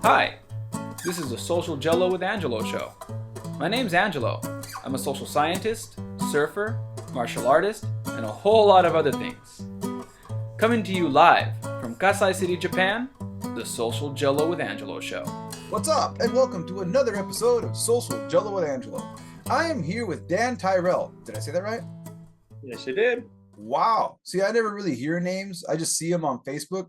Hi, this is the Social Jello with Angelo show. My name's Angelo. I'm a social scientist, surfer, martial artist, and a whole lot of other things. Coming to you live from Kasai City, Japan, the Social Jello with Angelo show. What's up, and welcome to another episode of Social Jello with Angelo. I am here with Dan Tyrell. Did I say that right? Yes, you did. Wow. See, I never really hear names. I just see them on Facebook,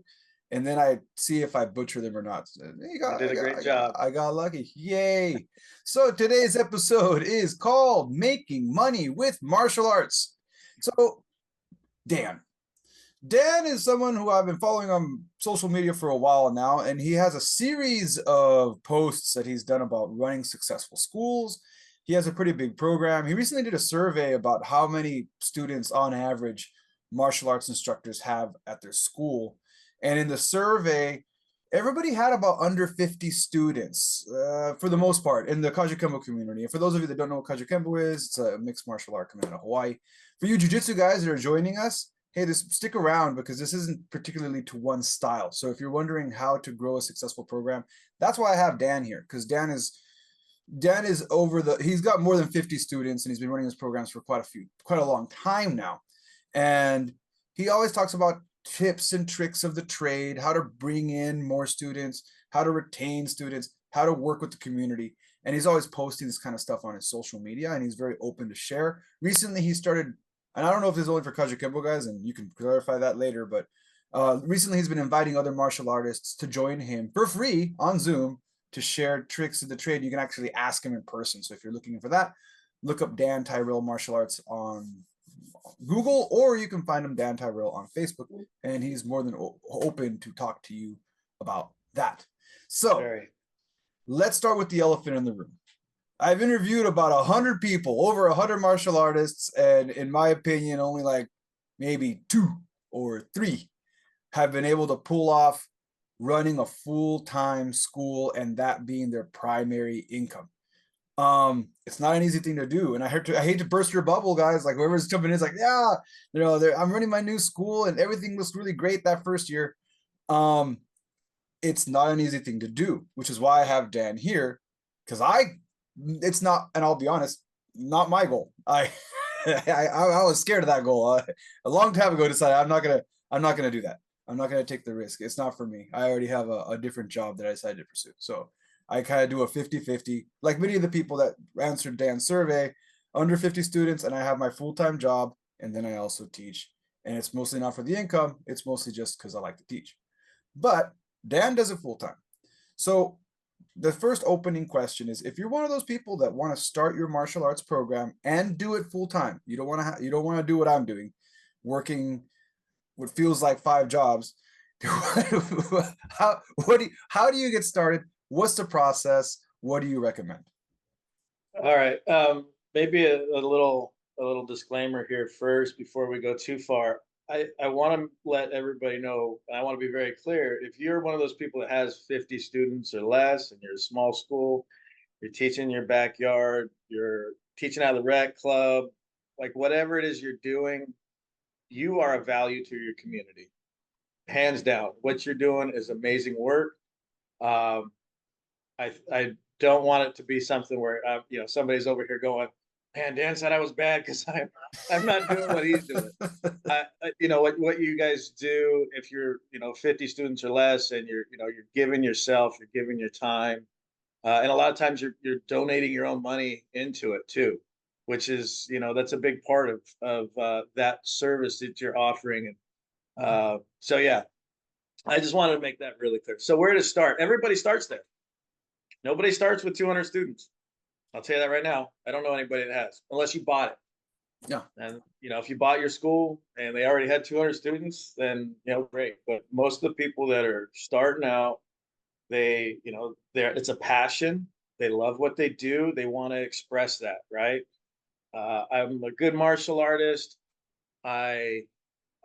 and then I see if I butcher them or not. You did a great job. I got lucky. Yay. So today's episode is called Making Money with Martial Arts. So, Dan is someone who I've been following on social media for a while now, and he has a series of posts that he's done about running successful schools. He has a pretty big program. He recently did a survey about how many students on average martial arts instructors have at their school. And in the survey, everybody had about under 50 students for the most part in the Kajikembo community. And for those of you that don't know what Kajikembo is, it's a mixed martial art coming out of Hawaii. For you jiu-jitsu guys that are joining us, hey, stick around because this isn't particularly to one style. So if you're wondering how to grow a successful program, that's why I have Dan here, because Dan is he's got more than 50 students and he's been running his programs for quite a long time now. And he always talks about tips and tricks of the trade, how to bring in more students, how to retain students, how to work with the community. And he's always posting this kind of stuff on his social media, and he's very open to share. Recently, he started, and I don't know if this is only for Kajikembo guys, and you can clarify that later, but recently he's been inviting other martial artists to join him for free on Zoom to share tricks of the trade. You can actually ask him in person. So if you're looking for that, look up Dan Tyrell Martial Arts on Google, or you can find him Dan Tyrell on Facebook, and he's more than open to talk to you about that. So let's start with the elephant in the room. I've interviewed about 100 people, over 100 martial artists, and in my opinion, only like maybe 2 or 3 have been able to pull off running a full-time school and that being their primary income. It's not an easy thing to do, and I hate to burst your bubble, guys. Like whoever's jumping in is like, yeah, I'm running my new school and everything looks really great that first year. It's not an easy thing to do, which is why I have Dan here, because it's not, and I'll be honest, not my goal. I was scared of that goal a long time ago. Decided I'm not gonna do that. I'm not going to take the risk. It's not for me. I already have a different job that I decided to pursue. So I kind of do a 50-50, like many of the people that answered Dan's survey, under 50 students, and I have my full-time job, and then I also teach. And it's mostly not for the income. It's mostly just because I like to teach. But Dan does it full-time. So the first opening question is, if you're one of those people that want to start your martial arts program and do it full-time, you don't want to do what I'm doing, working what feels like 5 jobs. How do you get started? What's the process? What do you recommend? All right. Maybe a little disclaimer here first before we go too far. I want to let everybody know, and I want to be very clear. If you're one of those people that has 50 students or less and you're a small school, you're teaching in your backyard, you're teaching out of the rec club, like whatever it is you're doing, you are a value to your community, hands down. What you're doing is amazing work. I don't want it to be something where somebody's over here going, "Man, Dan said I was bad because I'm not doing what he's doing." What you guys do, if you're 50 students or less, and you're giving yourself, you're giving your time, and a lot of times you're donating your own money into it too, which is, that's a big part of that service that you're offering. And so, yeah, I just wanted to make that really clear. So where to start? Everybody starts there. Nobody starts with 200 students. I'll tell you that right now. I don't know anybody that has, unless you bought it. Yeah. And, if you bought your school and they already had 200 students, then, great. But most of the people that are starting out, it's a passion. They love what they do. They want to express that, right? I'm a good martial artist. I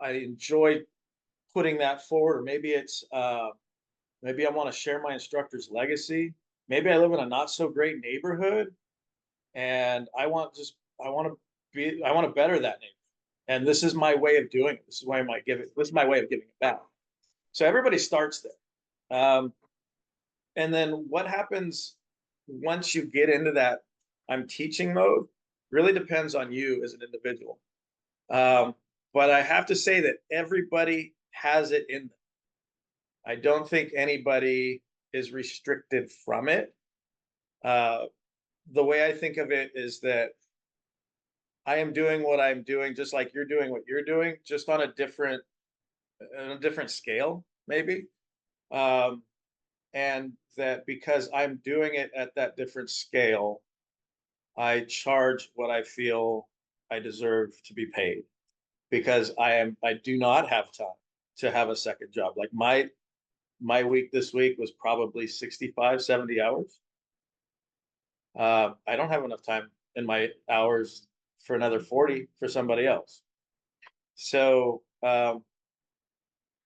enjoy putting that forward. Or maybe it's maybe I want to share my instructor's legacy. Maybe I live in a not so great neighborhood, and I want to better that neighborhood. And this is my way of doing it. This is why I might give it. This is my way of giving it back. So everybody starts there. And then what happens once you get into that I'm teaching mode really depends on you as an individual. But I have to say that everybody has it in them. I don't think anybody is restricted from it. Uh, the way I think of it is that I am doing what I'm doing, just like you're doing what you're doing, just on a different scale, maybe. Um, and that because I'm doing it at that different scale, I charge what I feel I deserve to be paid because I do not have time to have a second job. Like my week this week was probably 65, 70 hours. I don't have enough time in my hours for another 40 for somebody else. So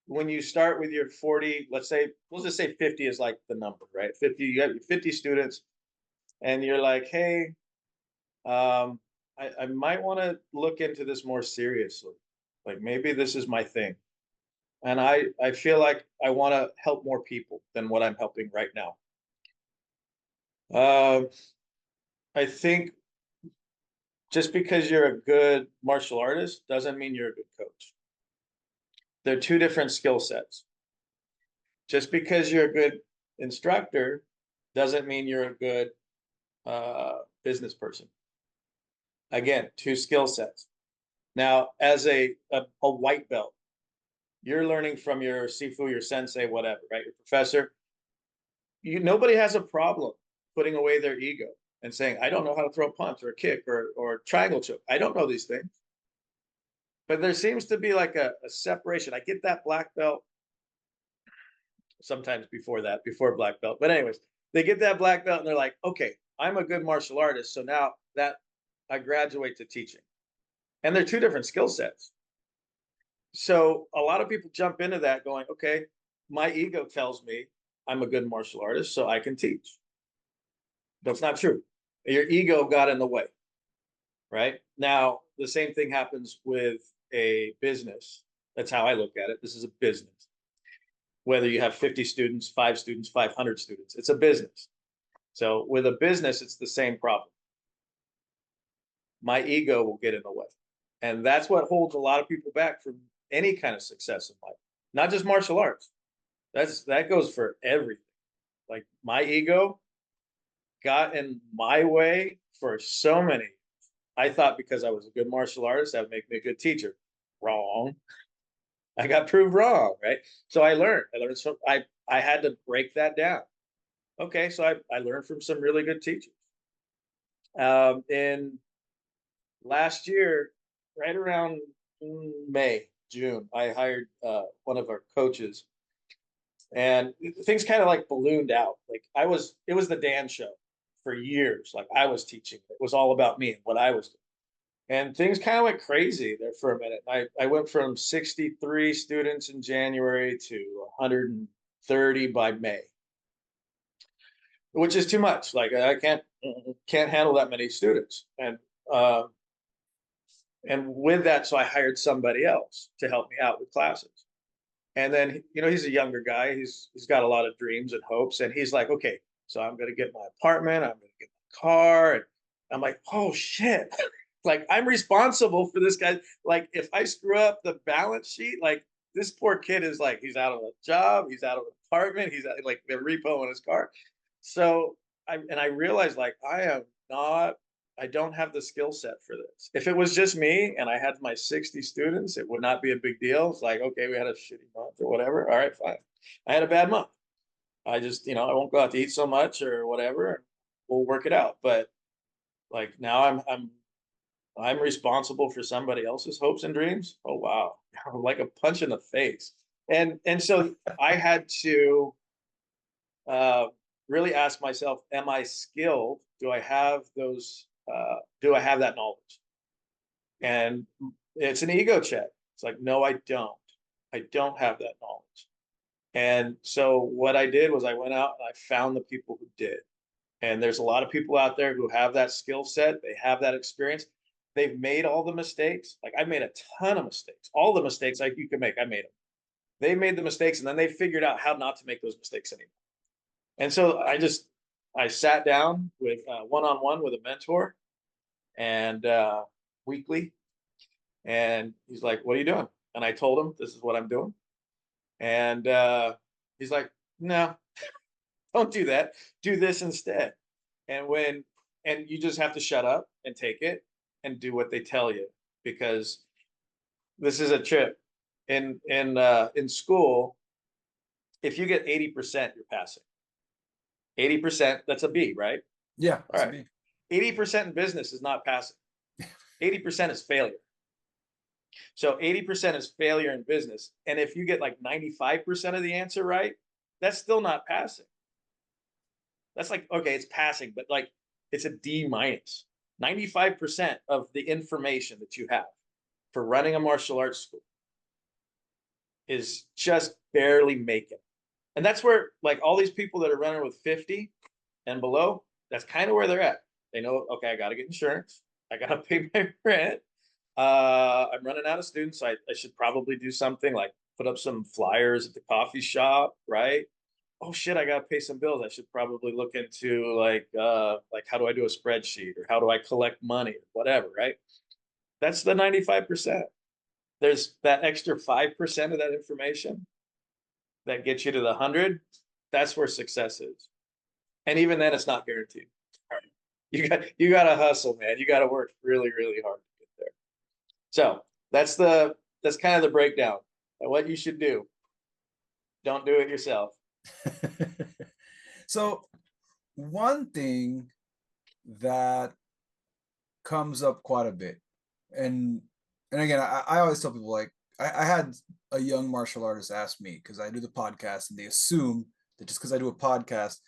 when you start with your 40, let's just say 50 is like the number, right? 50, you have 50 students, and you're like, hey, I might want to look into this more seriously. Like maybe this is my thing. And I feel like I want to help more people than what I'm helping right now. I think just because you're a good martial artist doesn't mean you're a good coach. They're two different skill sets. Just because you're a good instructor doesn't mean you're a good business person. Again, two skill sets. Now, as a white belt, you're learning from your sifu, your sensei, whatever, right? Your professor. Nobody has a problem putting away their ego and saying, I don't know how to throw a punch or a kick or triangle choke. I don't know these things. But there seems to be like a separation. I get that black belt sometimes before black belt. But anyways, they get that black belt and they're like, okay, I'm a good martial artist. So now that I graduate to teaching. And they're two different skill sets. So a lot of people jump into that going, okay, my ego tells me I'm a good martial artist, so I can teach. That's not true. Your ego got in the way, right? Now, the same thing happens with a business. That's how I look at it. This is a business. Whether you have 50 students, 5 students, 500 students, it's a business. So with a business, it's the same problem. My ego will get in the way. And that's what holds a lot of people back from any kind of success in life, not just martial arts. That goes for everything. Like my ego got in my way for so many. I thought because I was a good martial artist, that would make me a good teacher. Wrong. I got proved wrong, right? So I learned. So I had to break that down. Okay, so I learned from some really good teachers. In last year, right around May, June, I hired one of our coaches, and things kind of like ballooned out. Like it was the Dan show for years. Like I was teaching. It was all about me and what I was doing. And things kind of went crazy there for a minute. I went from 63 students in January to 130 by May, which is too much. Like I can't handle that many students. And with that, so I hired somebody else to help me out with classes. And then, he's a younger guy. He's got a lot of dreams and hopes. And he's like, okay, so I'm going to get my apartment. I'm going to get my car. And I'm like, oh shit. Like I'm responsible for this guy. Like if I screw up the balance sheet, like this poor kid is like, he's out of a job. He's out of an apartment. He's at, like the repo in his car. So I realized like, I don't have the skill set for this. If it was just me and I had my 60 students, it would not be a big deal. It's like, okay, we had a shitty month or whatever. All right, fine. I had a bad month. I just, I won't go out to eat so much or whatever. We'll work it out. But like now I'm responsible for somebody else's hopes and dreams. Oh wow. Like a punch in the face. And so I had to really ask myself, am I skilled? Do I have that knowledge? And it's an ego check. It's like, no, I don't. I don't have that knowledge. And so what I did was I went out and I found the people who did. And there's a lot of people out there who have that skill set. They have that experience. They've made all the mistakes. Like I made a ton of mistakes. All the mistakes like you can make, I made them. They made the mistakes and then they figured out how not to make those mistakes anymore. And so I sat down with one-on-one with a mentor and weekly. And he's like, "What are you doing?" And I told him, "This is what I'm doing." And he's like, "No, don't do that. Do this instead." And you just have to shut up and take it and do what they tell you, because this is a trip. In school, if you get 80%, you're passing. 80%, that's a B, right? Yeah. All right. 80% in business is not passing. 80% is failure. So 80% is failure in business. And if you get like 95% of the answer right, that's still not passing. That's like, okay, it's passing, but like it's a D minus. 95% of the information that you have for running a martial arts school is just barely making. And that's where like all these people that are running with 50 and below, that's kind of where they're at. They know, okay, I got to get insurance. I got to pay my rent. I'm running out of students. I should probably do something like put up some flyers at the coffee shop, right? Oh shit, I gotta pay some bills. I should probably look into like how do I do a spreadsheet, or how do I collect money, or whatever, right? That's the 95%. There's that extra 5% of that information that gets you to the 100. That's where success is. And even then it's not guaranteed. You gotta hustle, man. You gotta work really, really hard to get there. So that's kind of the breakdown of what you should do. Don't do it yourself. So one thing that comes up quite a bit, and again, I always tell people, like, I had a young martial artist ask me, because I do the podcast, and they assume that just because I do a podcast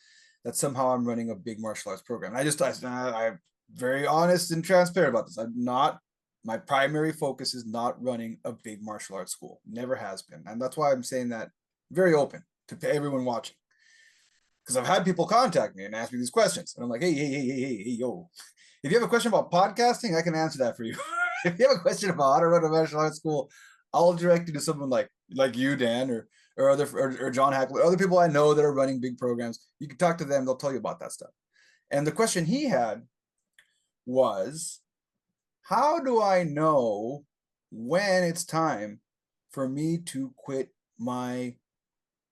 that somehow I'm running a big martial arts program. I'm very honest and transparent about this. I'm not. My primary focus is not running a big martial arts school. Never has been. And that's why I'm saying that very open to everyone watching. Because I've had people contact me and ask me these questions. And I'm like, hey, yo. If you have a question about podcasting, I can answer that for you. If you have a question about how to run a martial arts school, I'll direct you to someone like you, Dan, or John Hackler, other people I know that are running big programs. You can talk to them. They'll tell you about that stuff. And the question he had was, how do I know when it's time for me to quit my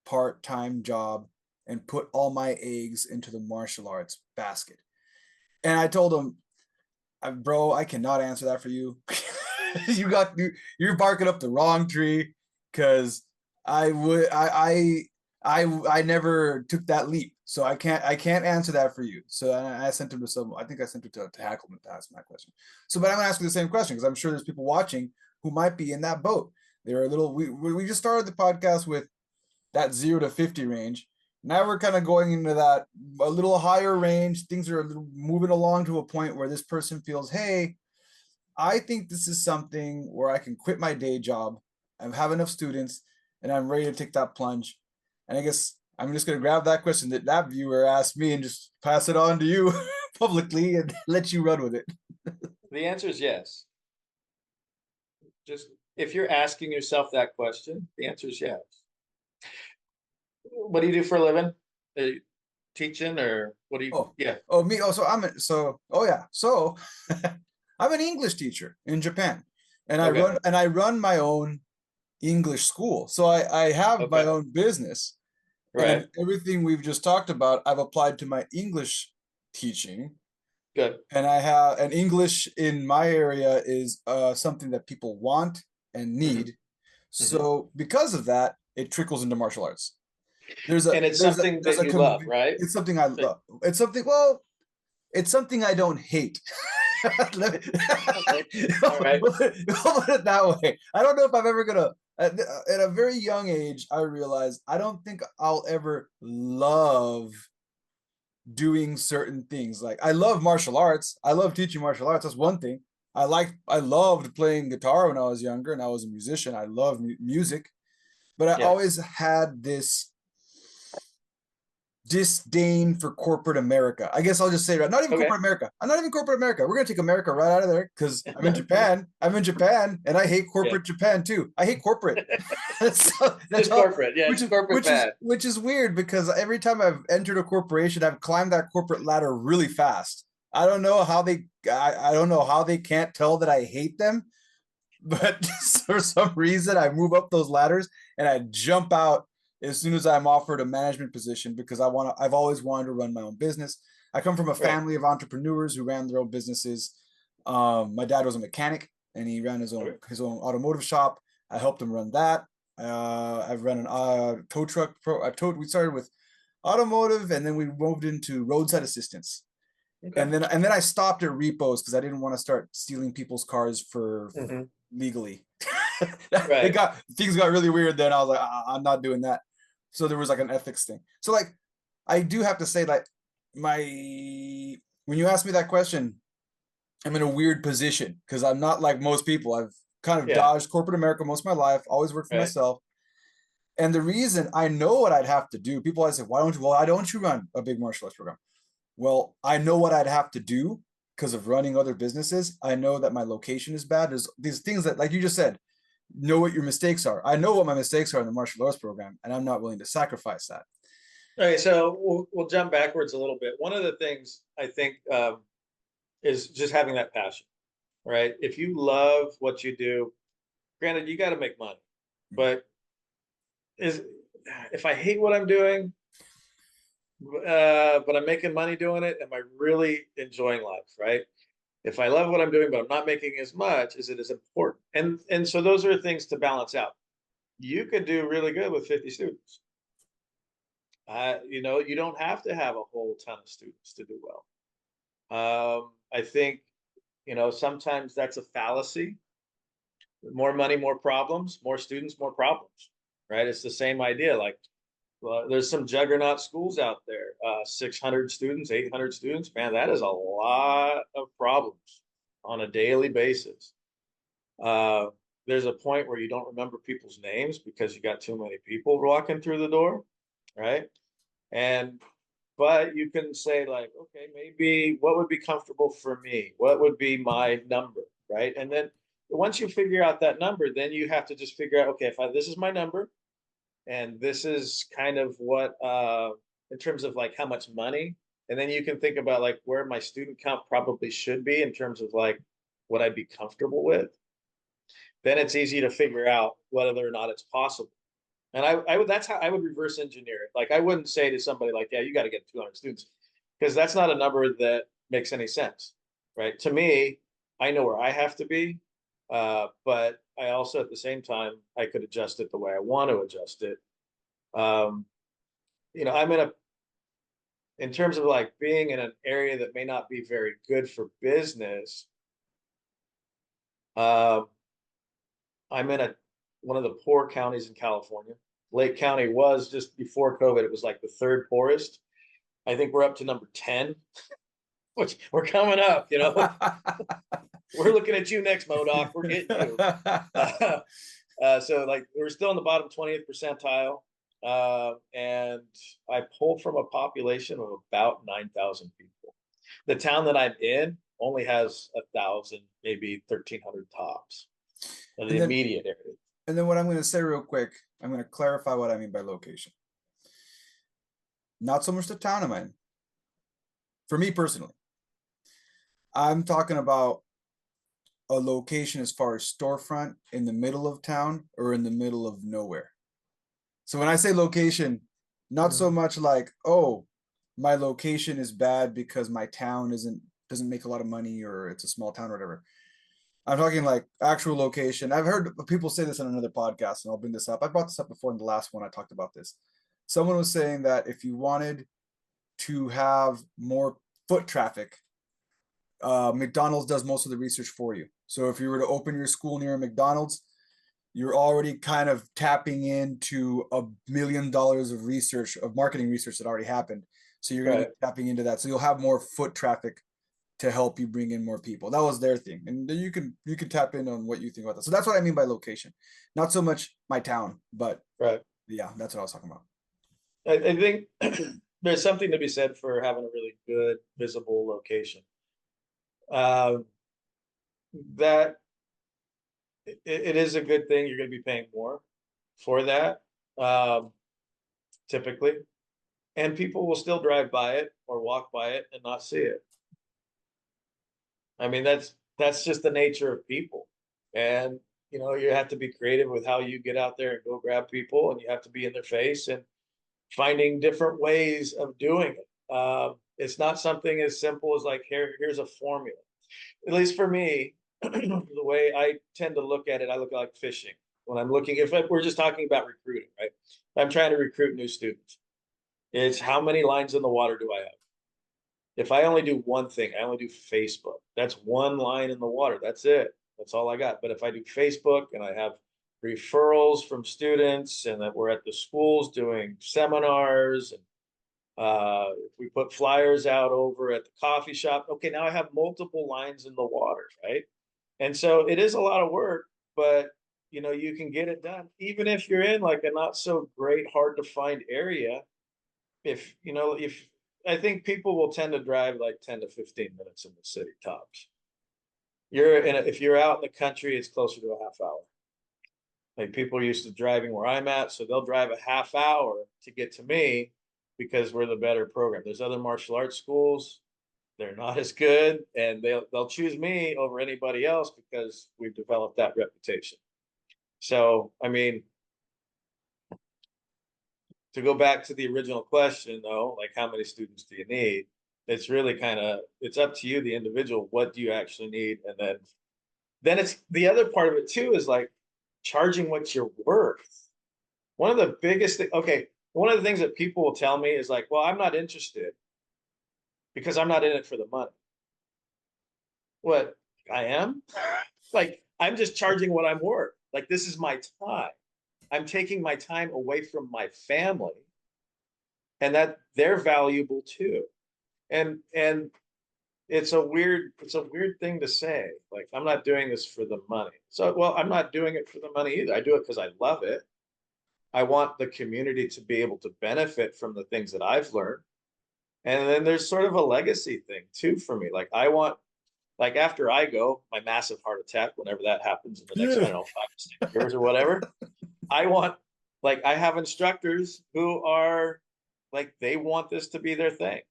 part-time job and put all my eggs into the martial arts basket? And I told him, bro, I cannot answer that for you. You're barking up the wrong tree, because I never took that leap. So I can't answer that for you. So I sent him to I think I sent it to Hackleman to ask my question. So, but I'm gonna ask you the same question, because I'm sure there's people watching who might be in that boat. They're a little, we just started the podcast with that 0 to 50 range. Now we're kind of going into that a little higher range. Things are moving along to a point where this person feels, hey, I think this is something where I can quit my day job. I have enough students and I'm ready to take that plunge. And I guess I'm just going to grab that question that viewer asked me and just pass it on to you publicly and let you run with it. The answer is yes. Just if you're asking yourself that question, the answer is yes. What do you do for a living? Teaching, or what do you? Oh, yeah. Oh, me. Oh, so I'm an English teacher in Japan, and Okay. I run my own English school. So I have my Okay. own business, Right. and everything we've just talked about, I've applied to my English teaching. Good. And and English in my area is something that people want and need. Mm-hmm. So because of that, it trickles into martial arts. And it's something that you love, right? It's something I love. It's something I don't hate. Let me, All right. We'll put it that way. I don't know if I'm ever gonna. At a very young age, I realized I don't think I'll ever love doing certain things. Like, I love martial arts. I love teaching martial arts. That's one thing. I loved playing guitar when I was younger, and I was a musician. I love music, but I always had this disdain for corporate America. I guess I'll just say, not even corporate America. I'm not even corporate America. We're gonna take America right out of there, because I'm in Japan. And I hate corporate Japan too. I hate corporate. So that's Just corporate. Yeah, it's corporate bad. which is weird because every time I've entered a corporation, I've climbed that corporate ladder really fast. I don't know how I don't know how they can't tell that I hate them, but for some reason I move up those ladders and I jump out as soon as I'm offered a management position because I've always wanted to run my own business. I come from a Right. family of entrepreneurs who ran their own businesses. My dad was a mechanic and he ran Okay. his own automotive shop. I helped him run that. I've run an tow truck. We started with automotive, and then we moved into roadside assistance. Okay. And then I stopped at repos because I didn't want to start stealing people's cars for Hmm. legally. Right. Things got really weird. Then I was like, I'm not doing that. So there was like an ethics thing. So like, I do have to say like when you ask me that question, I'm in a weird position because I'm not like most people. I've kind of Yeah. dodged corporate America most of my life, always worked for Right. myself. And the reason I know what I'd have to do, people always say, why don't you run a big martial arts program? Well, I know what I'd have to do because of running other businesses. I know that my location is bad. There's these things that, like you just said, know what your mistakes are. I know what my mistakes are in the martial arts program, and I'm not willing to sacrifice that. Okay. So we'll jump backwards a little bit. One of the things I think is just having that passion, right? If you love what you do, granted, you got to make money, but is if I hate what I'm doing, but I'm making money doing it, am I really enjoying life, right? If I love what I'm doing, but I'm not making as much, is it as important? And so those are things to balance out. You could do really good with 50 students. You don't have to have a whole ton of students to do well. I think, sometimes that's a fallacy. More money, more problems, more students, more problems, right? It's the same idea. Like, well, there's some juggernaut schools out there, 600 students, 800 students. Man, that is a lot of problems on a daily basis. Uh, there's a point where you don't remember people's names because you got too many people walking through the door, right? And but you can say like, okay, maybe what would be comfortable for me? What would be my number, right? And then once you figure out that number, then you have to just figure out, okay, this is my number, and this is kind of what in terms of like how much money, and then you can think about like where my student count probably should be in terms of like what I'd be comfortable with. Then it's easy to figure out whether or not it's possible. And I would that's how I would reverse engineer it. Like I wouldn't say to somebody like, yeah, you got to get 200 students, because that's not a number that makes any sense, right? To me, I know where I have to be, but I also at the same time I could adjust it the way I want to adjust it. Um, I'm in terms of like being in an area that may not be very good for business. Um, I'm in one of the poor counties in California. Lake County was just before COVID, it was like the third poorest. I think we're up to number 10, which we're coming up, We're looking at you next, Modoc. We're getting you. So like we're still in the bottom 20th percentile. And I pull from a population of about 9,000 people. The town that I'm in only has 1,000, maybe 1,300 tops in the and then immediate area. and then what I'm going to say real quick, I'm going to clarify what I mean by location. Not so much the town I'm in. For me personally, I'm talking about a location as far as storefront in the middle of town or in the middle of nowhere. So when I say location, not so much like, oh, my location is bad because my town doesn't make a lot of money or it's a small town or whatever. I'm talking like actual location. I've heard people say this on another podcast, and I'll bring this up. I brought this up before in the last one I talked about this. Someone was saying that if you wanted to have more foot traffic, McDonald's does most of the research for you. So if you were to open your school near a McDonald's, you're already kind of tapping into $1 million of research, of marketing research that already happened. So you're going to be tapping into that. So you'll have more foot traffic to help you bring in more people. That was their thing. And you can tap in on what you think about that. So that's what I mean by location. Not so much my town, but yeah, that's what I was talking about. I think there's something to be said for having a really good visible location. That it is a good thing. You're going to be paying more, for that, typically, and people will still drive by it or walk by it and not see it. I mean, that's just the nature of people. And you have to be creative with how you get out there and go grab people, and you have to be in their face and finding different ways of doing it. It's not something as simple as like, here's a formula. At least for me, the way I tend to look at it, I look like fishing. When I'm looking, if we're just talking about recruiting, right? I'm trying to recruit new students. It's how many lines in the water do I have? If I only do one thing, I only do Facebook. That's one line in the water. That's it. That's all I got. But if I do Facebook and I have referrals from students, and that we're at the schools doing seminars, and if we put flyers out over at the coffee shop, okay, now I have multiple lines in the water, right? And so it is a lot of work, but you can get it done, even if you're in like a not so great, hard to find area. If I think people will tend to drive like 10 to 15 minutes in the city tops. If you're out in the country, it's closer to a half hour. Like, people are used to driving where I'm at, so they'll drive a half hour to get to me because we're the better program. There's other martial arts schools, they're not as good, and they'll choose me over anybody else because we've developed that reputation. So, I mean, to go back to the original question though, like how many students do you need? It's really it's up to you, the individual. What do you actually need? And then it's the other part of it too, is like charging what you're worth. One of the biggest things, okay, one of the things that people will tell me is like, well, I'm not interested because I'm not in it for the money. What? I am? Like, I'm just charging what I'm worth. Like, this is my time. I'm taking my time away from my family, and that they're valuable too. And it's a weird thing to say. Like, I'm not doing this for the money. So, well, I'm not doing it for the money either. I do it because I love it. I want the community to be able to benefit from the things that I've learned. And then there's sort of a legacy thing too for me. Like, I want, like, after I go, my massive heart attack, whenever that happens in the next, I don't know, 5 to 6 years or whatever, I want, like, I have instructors who are like, they want this to be their thing.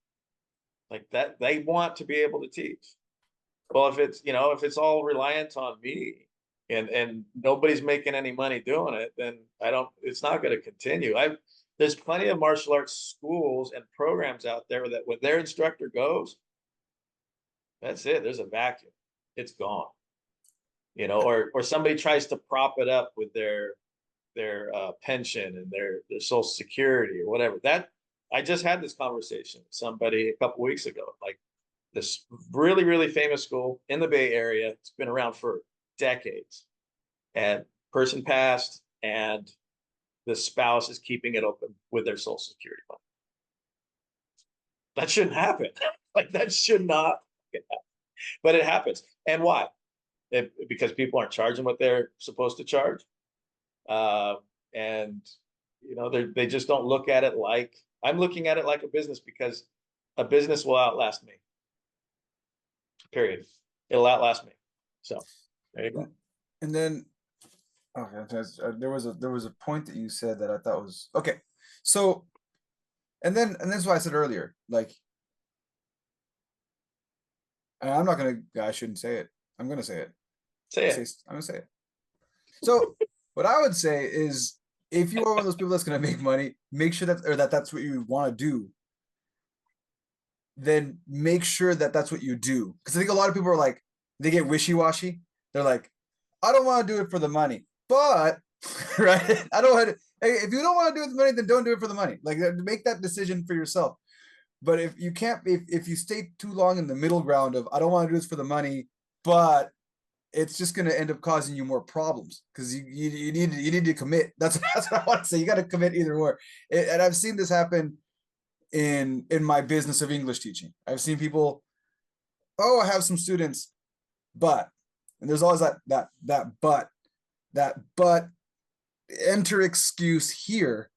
Like, that they want to be able to teach. Well, if it's all reliant on me and nobody's making any money doing it, then it's not going to continue. There's plenty of martial arts schools and programs out there that when their instructor goes, that's it. There's a vacuum. It's gone. Or somebody tries to prop it up with their pension and their social security or whatever. That I just had this conversation with somebody a couple weeks ago. Like, this really, really famous school in the Bay Area. It's been around for decades, and person passed, and the spouse is keeping it open with their social security money. That shouldn't happen. Like, that should not happen. But it happens. And why? Because people aren't charging what they're supposed to charge. And they just don't look at it like, I'm looking at it like a business, because a business will outlast me. Period. It'll outlast me. So there you go. And then, there was a point that you said that I thought was okay. So, and that's why I said earlier, like, and I shouldn't say it. I'm gonna say it. I'm gonna say it. So, what I would say is, if you are one of those people that's gonna make money, make sure that's what you want to do. Then make sure that that's what you do. Because I think a lot of people are like, they get wishy-washy. They're like, I don't want to do it for the money, but right? I don't want to. Hey, if you don't want to do it for the money, then don't do it for the money. Like, make that decision for yourself. But if you can't, if you stay too long in the middle ground of, I don't want to do this for the money, but it's just going to end up causing you more problems, because you need to commit. That's what I want to say. You got to commit either or. And I've seen this happen in my business of English teaching. I've seen people, I have some students, but, and there's always that but enter excuse here.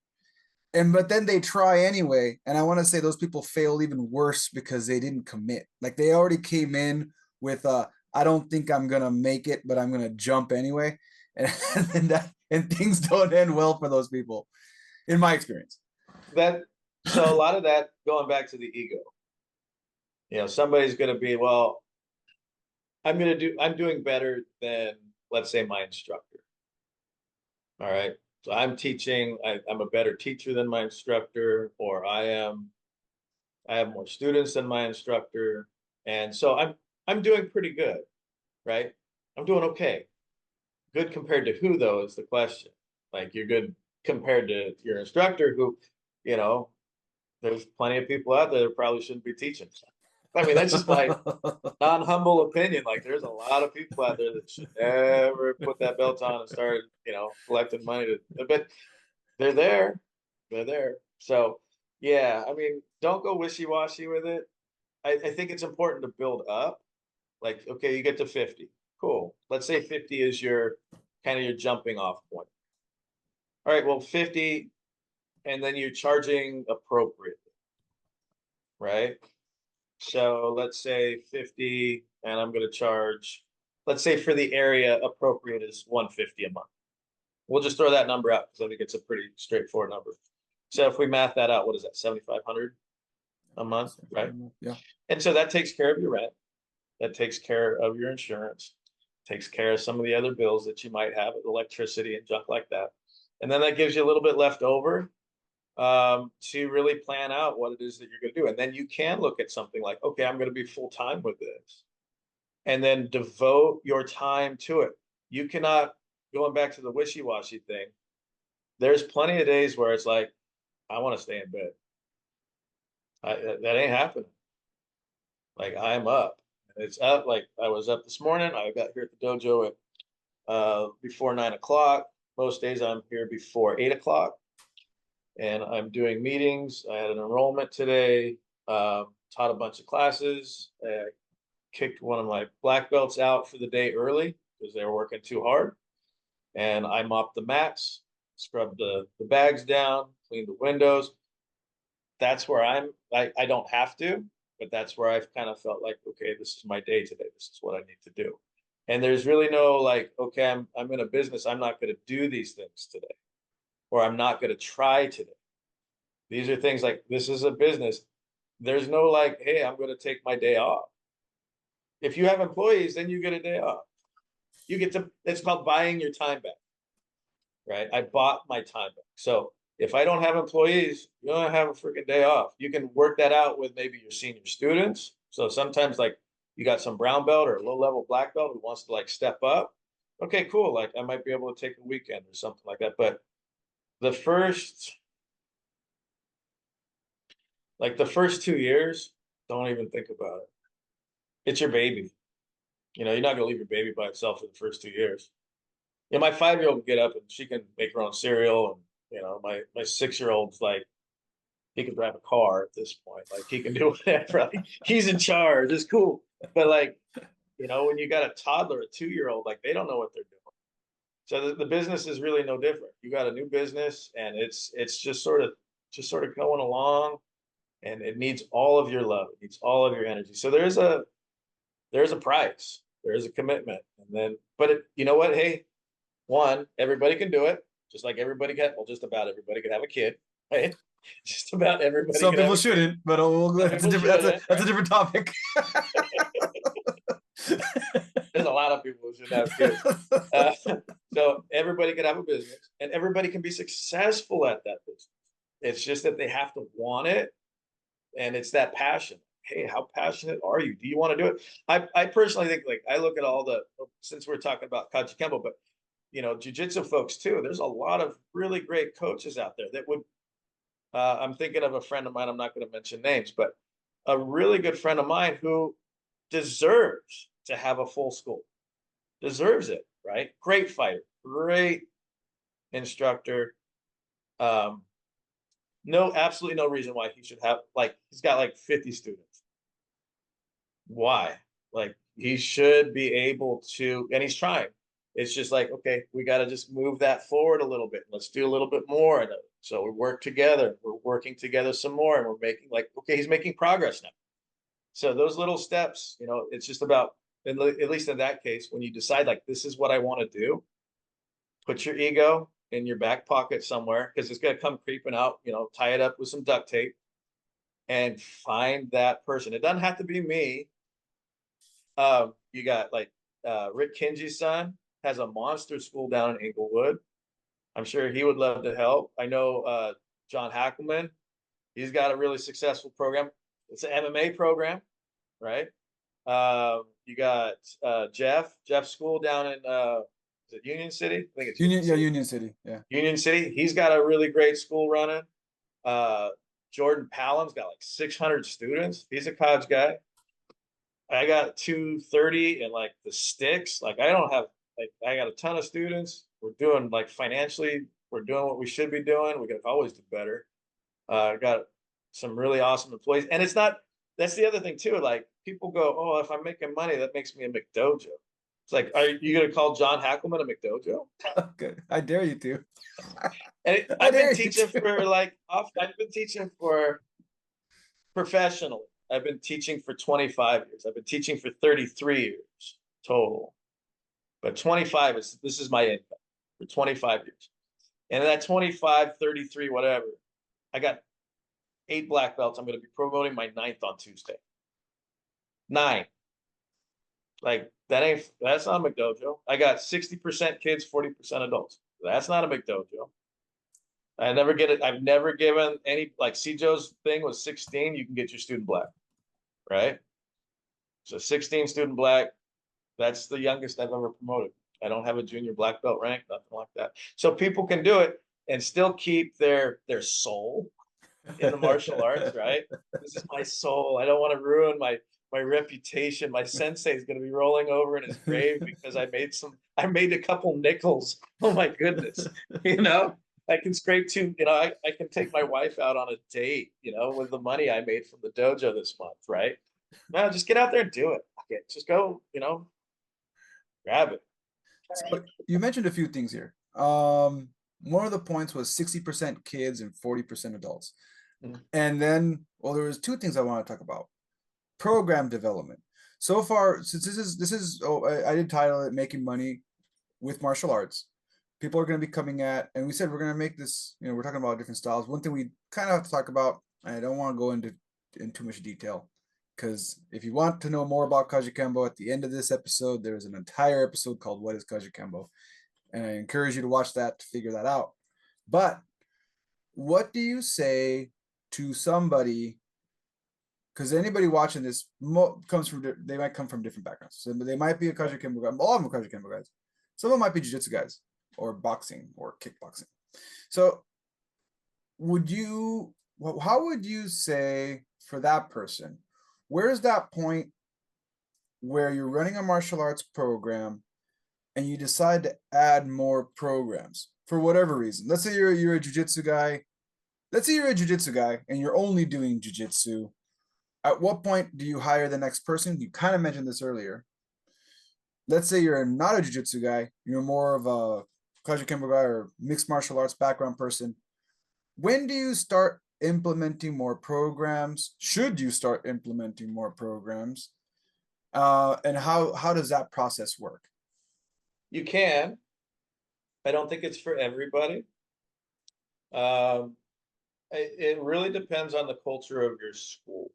But then they try anyway. And I want to say those people fail even worse because they didn't commit. Like, they already came in with I don't think I'm going to make it, but I'm going to jump anyway. and things don't end well for those people, in my experience. So a lot of that going back to the ego. Somebody's going to be, well, I'm doing better than, let's say, my instructor. All right. So I'm teaching, I'm a better teacher than my instructor, or I have more students than my instructor. And so I'm doing pretty good, right? I'm doing okay. Good compared to who, though, is the question. Like, you're good compared to your instructor, who, there's plenty of people out there that probably shouldn't be teaching. I mean, that's just my non-humble opinion. Like, there's a lot of people out there that should never put that belt on and start, collecting money but they're there. They're there. So, yeah, I mean, don't go wishy-washy with it. I think it's important to build up. Like, okay, you get to 50. Cool. Let's say 50 is your jumping off point. All right, well, 50, and then you're charging appropriately, right? So let's say 50, and I'm going to charge, let's say for the area, appropriate is 150 a month. We'll just throw that number out because I think it's a pretty straightforward number. So if we math that out, what is that, 7,500 a month, right? Yeah. And so that takes care of your rent. That takes care of your insurance, takes care of some of the other bills that you might have, electricity and junk like that. And then that gives you a little bit left over to really plan out what it is that you're going to do. And then you can look at something like, okay, I'm going to be full time with this, and then devote your time to it. You cannot, going back to the wishy-washy thing, there's plenty of days where it's like, I want to stay in bed. That ain't happening. Like, I'm up. It's up. Like, I was up this morning. I got here at the dojo at before 9 o'clock. Most days I'm here before 8 o'clock. And I'm doing meetings. I had an enrollment today, taught a bunch of classes. I kicked one of my black belts out for the day early because they were working too hard. And I mopped the mats, scrubbed the bags down, cleaned the windows. That's where I don't have to, but that's where I've kind of felt like, okay, this is my day today. This is what I need to do. And there's really no like, okay, I'm in a business. I'm not going to do these things today, or I'm not going to try today. These are things like, this is a business. There's no like, hey, I'm going to take my day off. If you have employees, then you get a day off. It's called buying your time back, right? I bought my time back. So if I don't have employees, you don't have a freaking day off. You can work that out with maybe your senior students. So sometimes like you got some brown belt or a low level black belt who wants to like step up. Okay, cool. Like I might be able to take a weekend or something like that. But the first 2 years, don't even think about it. It's your baby. You're not going to leave your baby by itself for the first 2 years. My 5-year-old can get up and she can make her own cereal. And, my 6-year-old's like, he can drive a car at this point. Like he can do whatever. Like, he's in charge. It's cool. But like, when you got a toddler, a 2-year-old, like they don't know what they're doing. So the business is really no different. You got a new business and it's just sort of going along, and it needs all of your love. It needs all of your energy. So there's a price. There is a commitment. And then, but you know what? Hey, one, everybody can do it. Just like everybody can, well, just about everybody can have a kid. Right? Just about everybody. Some people shouldn't, but that's a different topic. There's a lot of people who shouldn't have kids. So everybody can have a business, and everybody can be successful at that business. It's just that they have to want it, and it's that passion. Hey, how passionate are you? Do you want to do it? I personally think, like, I look at all since we're talking about Kaji Kempo, but jiu-jitsu folks too. There's a lot of really great coaches out there that would. I'm thinking of a friend of mine. I'm not going to mention names, but a really good friend of mine who deserves to have a full school. Deserves it, right? Great fighter, great instructor. Absolutely no reason why he should have, like, he's got like 50 students. Why? Like, he should be able to, and he's trying. It's just like, okay, we got to just move that forward a little bit. Let's do a little bit more. And so we work together. We're working together some more, and we're making, like, okay, he's making progress now. So those little steps, it's just about, at least in that case, when you decide, like, this is what I want to do, put your ego in your back pocket somewhere because it's gonna come creeping out, tie it up with some duct tape and find that person. It doesn't have to be me. You got like Rick Kinji's son has a monster school down in Inglewood. I'm sure he would love to help. I know John Hackelman, he's got a really successful program. It's an MMA program, right? You got Jeff's school down in is it Union City? I think it's Union, yeah, City. Union City, yeah. Union City. He's got a really great school running. Jordan Pallen's got like 600 students. He's a college guy. I got 230 and like the sticks. Like I don't have like I got a ton of students. We're doing like financially, we're doing what we should be doing. We could always do better. Got some really awesome employees. And it's not, that's the other thing too. Like people go, oh, if I'm making money, that makes me a McDojo. It's like, are you going to call John Hackelman a McDojo? Okay, I dare you to. And I've been teaching for like, I've been teaching for professionally. I've been teaching for 25 years. I've been teaching for 33 years total. But 25 this is my income for 25 years. And that 25, 33, whatever, I got 8 black belts. I'm going to be promoting my 9th on Tuesday. 9. Like that's not a McDojo. I got 60% kids, 40% adults. That's not a McDojo. I've never given any, like C-Joe's thing was 16, you can get your student black, right? So 16 student black, that's the youngest I've ever promoted. I don't have a junior black belt rank, nothing like that. So people can do it and still keep their soul in the martial arts, right? This is my soul. I don't want to ruin my reputation. My sensei is going to be rolling over in his grave because I made a couple nickels. Oh my goodness. I can scrape I can take my wife out on a date, with the money I made from the dojo this month, right? No, just get out there and do it. Okay, just go, grab it. So you mentioned a few things here. One of the points was 60% kids and 40% adults. Mhm. And then, well, there was 2 things I want to talk about. Program development. So far, since I did title it Making Money with Martial Arts. People are going to be coming at, and we said we're going to make this, we're talking about different styles. One thing we kind of have to talk about, I don't want to go in too much detail, because if you want to know more about Kajikembo, at the end of this episode, there's an entire episode called What is Kajikembo? And I encourage you to watch that to figure that out. But what do you say to somebody, because anybody watching this they might come from different backgrounds. So they might be a Kajikembo guy. All of them are Kajikembo guys. Some of them might be jiu-jitsu guys or boxing or kickboxing. So how would you say for that person, where's that point where you're running a martial arts program and you decide to add more programs for whatever reason? Let's say you're a jiu-jitsu guy. Let's say you're a jiu-jitsu guy and you're only doing jiu-jitsu. At what point do you hire the next person? You kind of mentioned this earlier. Let's say you're not a jiu-jitsu guy, you're more of a Kajikembo guy or mixed martial arts background person. When do you start implementing more programs? Should you start implementing more programs? And how does that process work? You can. I don't think it's for everybody. It really depends on the culture of your school.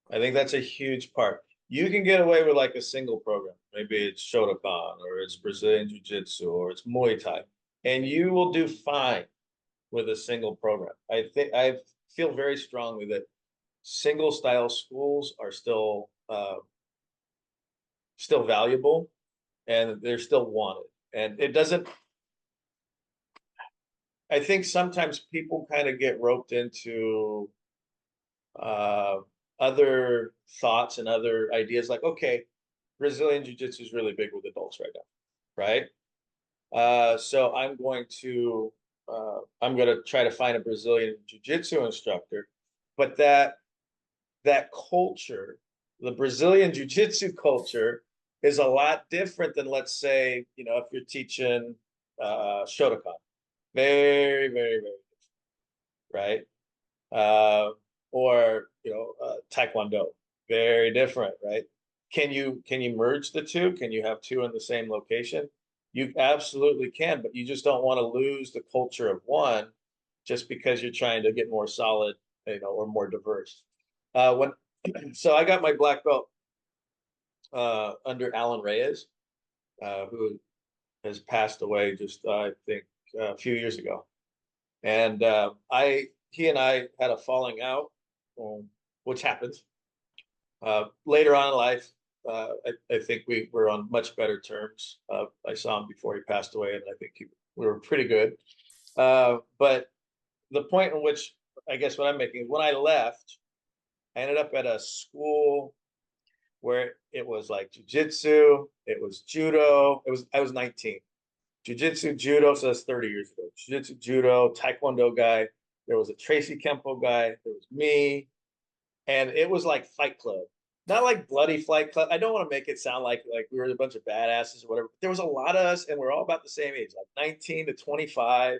I think that's a huge part. You can get away with like a single program. Maybe it's Shotokan or it's Brazilian Jiu-Jitsu or it's Muay Thai, and you will do fine with a single program. I feel very strongly that single style schools are still valuable and they're still wanted. And it doesn't, I think sometimes people kind of get roped into other thoughts and other ideas like, okay, Brazilian Jiu-Jitsu is really big with adults right now, right? So I'm going to try to find a Brazilian Jiu-Jitsu instructor, but that culture, the Brazilian Jiu-Jitsu culture, is a lot different than, let's say, if you're teaching Shotokan, very, very, very different, right? Or Taekwondo, very different, right? Can you merge the two? Can you have two in the same location? You absolutely can, but you just don't want to lose the culture of one just because you're trying to get more solid, or more diverse. When so I got my black belt under Alan Reyes, who has passed away just I think a few years ago, and I he and I had a falling out, which happens later on in life. I think we were on much better terms. I saw him before he passed away, and I think we were pretty good. But the point in which I guess what I'm making is when I left, I ended up at a school where it was like jujitsu, it was judo. I was 19. Jiu-jitsu, judo, so that's 30 years ago. Jiu-jitsu, judo, taekwondo guy. There was a Tracy Kempo guy. There was me. And it was like Fight Club. Not like bloody Fight Club. I don't want to make it sound like we were a bunch of badasses or whatever. There was a lot of us, and we're all about the same age, like 19 to 25.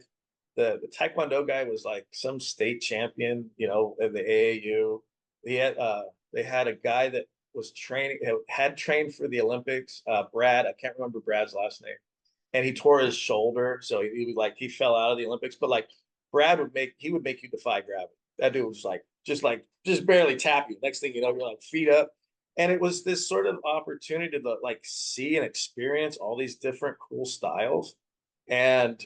The taekwondo guy was like some state champion, in the AAU. They had a guy that was training, had trained for the Olympics. Brad, I can't remember Brad's last name, and he tore his shoulder, so he fell out of the Olympics. But like Brad would make you defy gravity. That dude was like just barely tap you. Next thing you know, you're like feet up, and it was this sort of opportunity to like see and experience all these different cool styles, and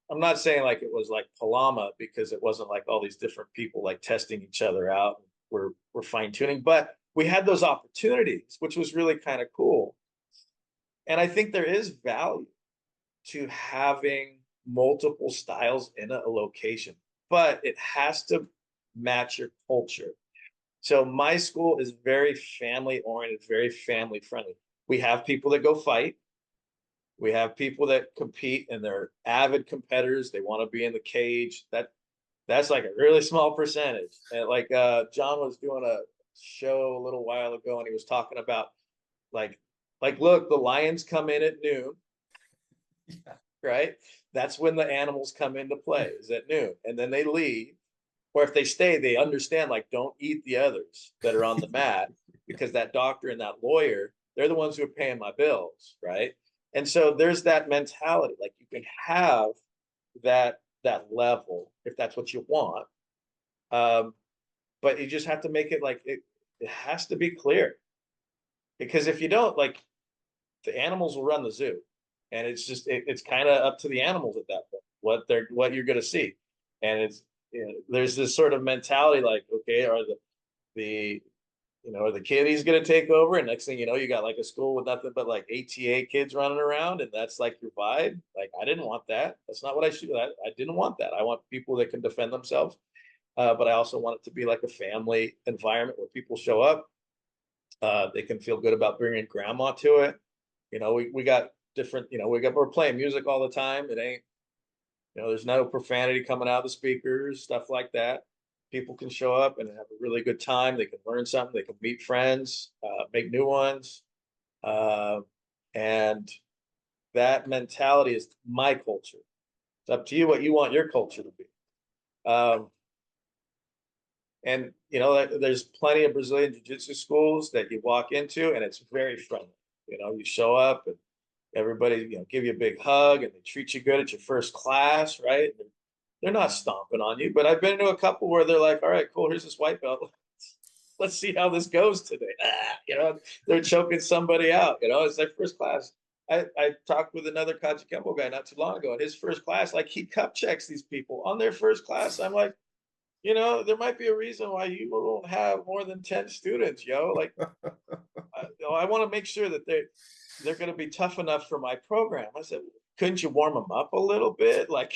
I'm not saying like it was like Palama because it wasn't like all these different people like testing each other out. We're fine tuning, but we had those opportunities, which was really kind of cool. And I think there is value to having multiple styles in a location, but it has to match your culture. So my school is very family oriented, very family friendly. We have people that go fight. We have people that compete and they're avid competitors. They want to be in the cage. That's like a really small percentage. And like John was doing a show a little while ago and he was talking about like look, the lions come in at noon. Yeah. Right? That's when the animals come into play, is at noon. And then they leave. Or if they stay, they understand, like, don't eat the others that are on the mat because that doctor and that lawyer, they're the ones who are paying my bills, right? And so there's that mentality. Like you can have that level if that's what you want. But you just have to make it like it has to be clear. Because if you don't, like the animals will run the zoo. And it's kind of up to the animals at that point, what you're gonna see. And there's this sort of mentality like, okay, are the kiddies going to take over? And next thing you know, you got like a school with nothing but like ATA kids running around, and that's like your vibe. Like, I didn't want that. That's not what I should. I didn't want that. I want people that can defend themselves, but I also want it to be like a family environment where people show up. They can feel good about bringing grandma to it. We got different. We're playing music all the time. It ain't. There's no profanity coming out of the speakers, stuff like that. People can show up and have a really good time. They can learn something. They can meet friends, make new ones. And that mentality is my culture. It's up to you what you want your culture to be. And, there's plenty of Brazilian jiu-jitsu schools that you walk into and it's very friendly. You show up and everybody, give you a big hug and they treat you good at your first class, right? They're not stomping on you, but I've been to a couple where they're like, all right, cool, here's this white belt. Let's see how this goes today. They're choking somebody out. It's their first class. I talked with another Kachikembo guy not too long ago. In his first class, like he cup checks these people on their first class. I'm like, there might be a reason why you don't have more than 10 students, Like, I want to make sure that they're going to be tough enough for my program. I said, couldn't you warm them up a little bit? Like,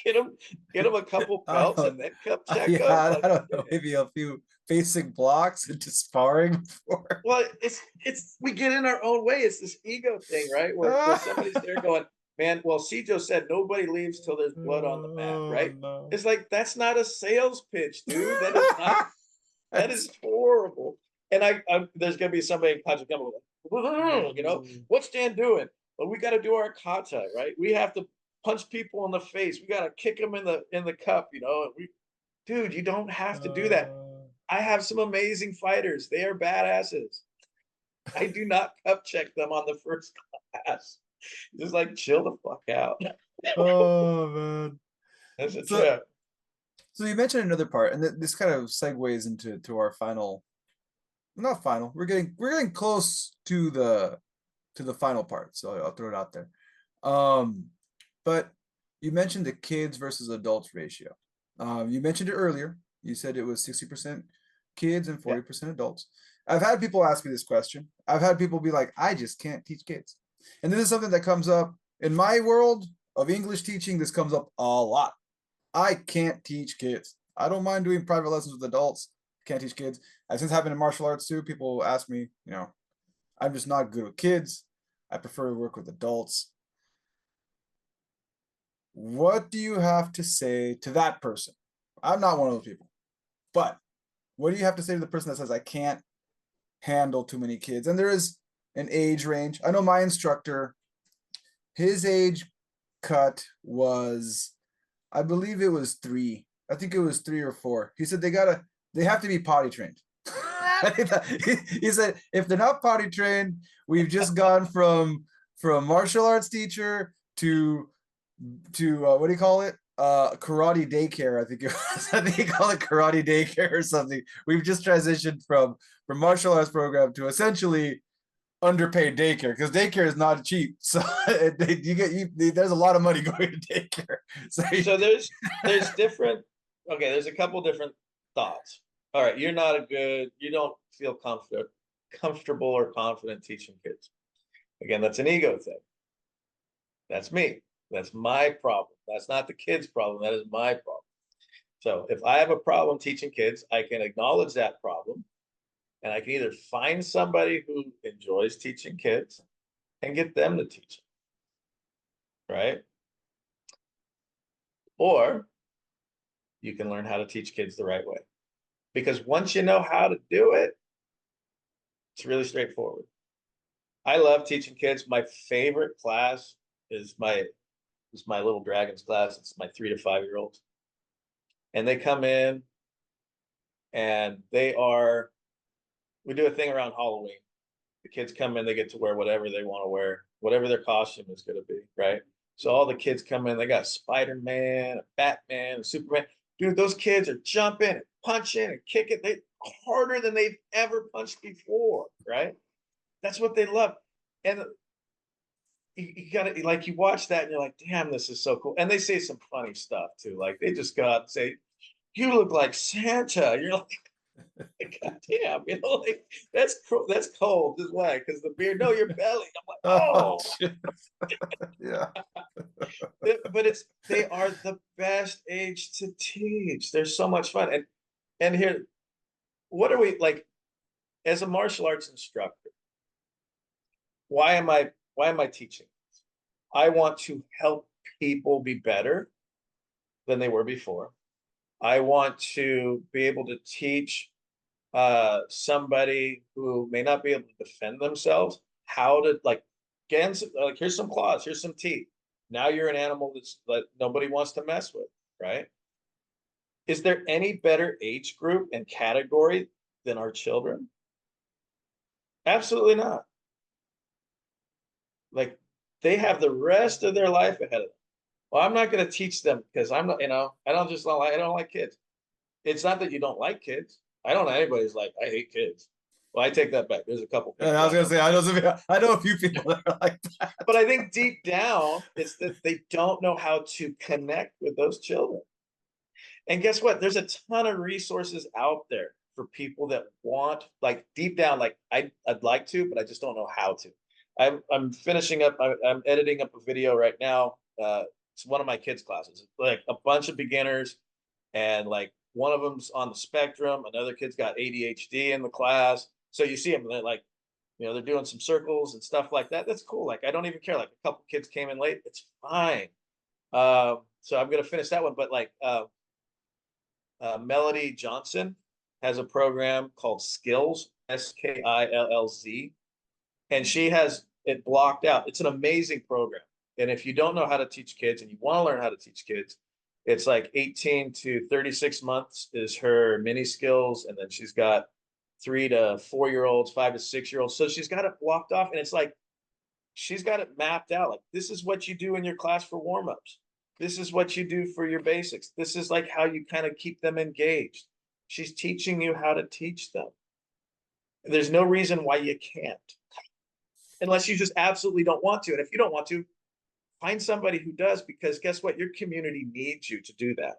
get them a couple belts and then cup check them. Like, I don't know, maybe a few basic blocks into sparring before. Well, it's we get in our own way. It's this ego thing, right? Where somebody's there going, man, well, Cjo said nobody leaves till there's blood on the mat, right? No. It's like, that's not a sales pitch, dude. That is not, that is horrible. And there's gonna be somebody in Kajikembo like, what's Dan doing? Well, we got to do our kata, right? We have to punch people in the face. We got to kick them in the cup, dude, you don't have to do that. I have some amazing fighters. They are badasses. I do not cup check them on the first class. Just like chill the fuck out. Oh man. That's a So trip. so you mentioned another part, and this kind of segues into our final, not final. We're getting close to the final part. So I'll throw it out there. Um, but you mentioned the kids versus adults ratio. You mentioned it earlier. You said it was 60% kids and Yeah. 40% adults. I've had people ask me this question. I've had people be like, I just can't teach kids. And this is something that comes up in my world of English teaching. This comes up a lot. I can't teach kids. I don't mind doing private lessons with adults. Can't teach kids. And since having in martial arts too, people ask me, I'm just not good with kids. I prefer to work with adults. What do you have to say to that person? I'm not one of those people, but what do you have to say to the person that says, I can't handle too many kids? And there is an age range. I know my instructor, his age cut was, I believe it was 3. I think it was 3 or 4. He said they have to be potty trained. He said if they're not potty trained, we've just gone from martial arts teacher to what do you call it? Karate daycare. I think it was. I think you call it karate daycare or something. We've just transitioned from martial arts program to essentially underpaid daycare, because daycare is not cheap. So there's a lot of money going to daycare. So there's different. Okay, there's a couple different thoughts. All right, you don't feel comfortable or confident teaching kids. Again, that's an ego thing. That's me. That's my problem. That's not the kid's problem. That is my problem. So if I have a problem teaching kids, I can acknowledge that problem, and I can either find somebody who enjoys teaching kids and get them to teach them, right? Or you can learn how to teach kids the right way. Because once you know how to do it, it's really straightforward. I love teaching kids. My favorite class is my little dragons class. It's my 3 to 5 year olds. And they come in and we do a thing around Halloween. The kids come in, they get to wear whatever they want to wear, whatever their costume is going to be, right? So all the kids come in, they got Spider-Man, a Batman, a Superman. Dude, those kids are jumping and punching and kicking. They harder than they've ever punched before, right? That's what they love. And you gotta, like, you watch that and you're like, damn, this is so cool. And they say some funny stuff too. Like they just go out and say, you look like Santa. You're like, God damn, like that's cold. This way, because the beard, no, your belly. I'm like, oh, Yeah. but they are the best age to teach. They're so much fun. And here, what are we like as a martial arts instructor? Why am I teaching? I want to help people be better than they were before. I want to be able to teach somebody who may not be able to defend themselves how to, like, like, here's some claws, here's some teeth. Now you're an animal that nobody wants to mess with, right? Is there any better age group and category than our children? Absolutely not. Like, they have the rest of their life ahead of them. Well, I'm not going to teach them because I'm not, I don't like kids. It's not that you don't like kids. I don't know anybody's like, I hate kids. Well, I take that back. There's a couple people. And I was gonna say, I know a few people that are like that. But I think deep down, it's that they don't know how to connect with those children. And guess what? There's a ton of resources out there for people that want, like, deep down, like I'd like to, but I just don't know how to. I'm finishing up. I'm editing up a video right now. It's one of my kids' classes. It's like a bunch of beginners, and like one of them's on the spectrum. Another kid's got ADHD in the class. So you see them, they're like, they're doing some circles and stuff like that. That's cool. Like, I don't even care. Like, a couple kids came in late. It's fine. So I'm gonna finish that one. But like, Melody Johnson has a program called Skills, Skillz, and she has it blocked out. It's an amazing program. And if you don't know how to teach kids and you want to learn how to teach kids, it's like 18 to 36 months is her mini skills. And then she's got 3 to 4 year olds, 5 to 6 year olds. So she's got it blocked off. And it's like she's got it mapped out. Like, this is what you do in your class for warm-ups. This is what you do for your basics. This is like how you kind of keep them engaged. She's teaching you how to teach them. There's no reason why you can't, unless you just absolutely don't want to. And if you don't want to, find somebody who does, because guess what? Your community needs you to do that.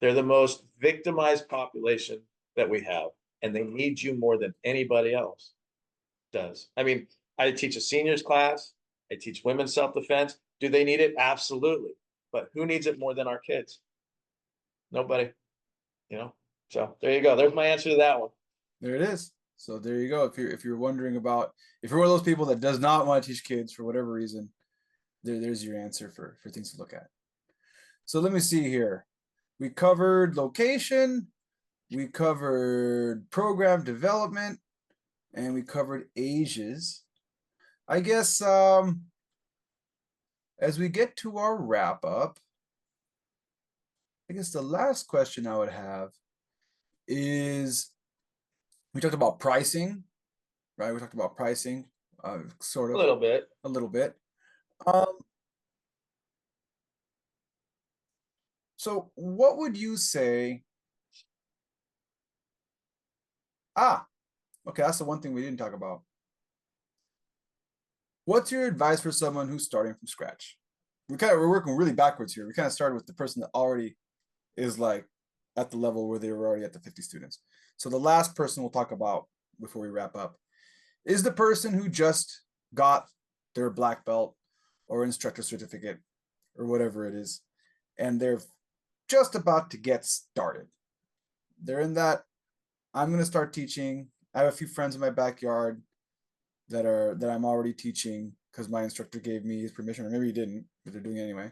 They're the most victimized population that we have, and they need you more than anybody else does. I mean, I teach a seniors class. I teach women's self-defense. Do they need it? Absolutely. But who needs it more than our kids? Nobody, you know? So there you go. There's my answer to that one. There it is. So there you go. If you're wondering about, if you're one of those people that does not want to teach kids for whatever reason, there's your answer for things to look at. So let me see here. We covered location, we covered program development, and we covered ages. I guess as we get to our wrap up, I guess the last question I would have is, we talked about pricing, right? We talked about pricing, sort of. A little bit. A little bit. So what would you say? Okay, that's the one thing we didn't talk about. What's your advice for someone who's starting from scratch? We're working really backwards here. We kind of started with the person that already is like at the level where they were already at the 50 students. So the last person we'll talk about before we wrap up is the person who just got their black belt or instructor certificate or whatever it is, and they're just about to get started. They're in that, I'm going to start teaching. I have a few friends in my backyard that I'm already teaching because my instructor gave me his permission, or maybe he didn't, but they're doing it anyway.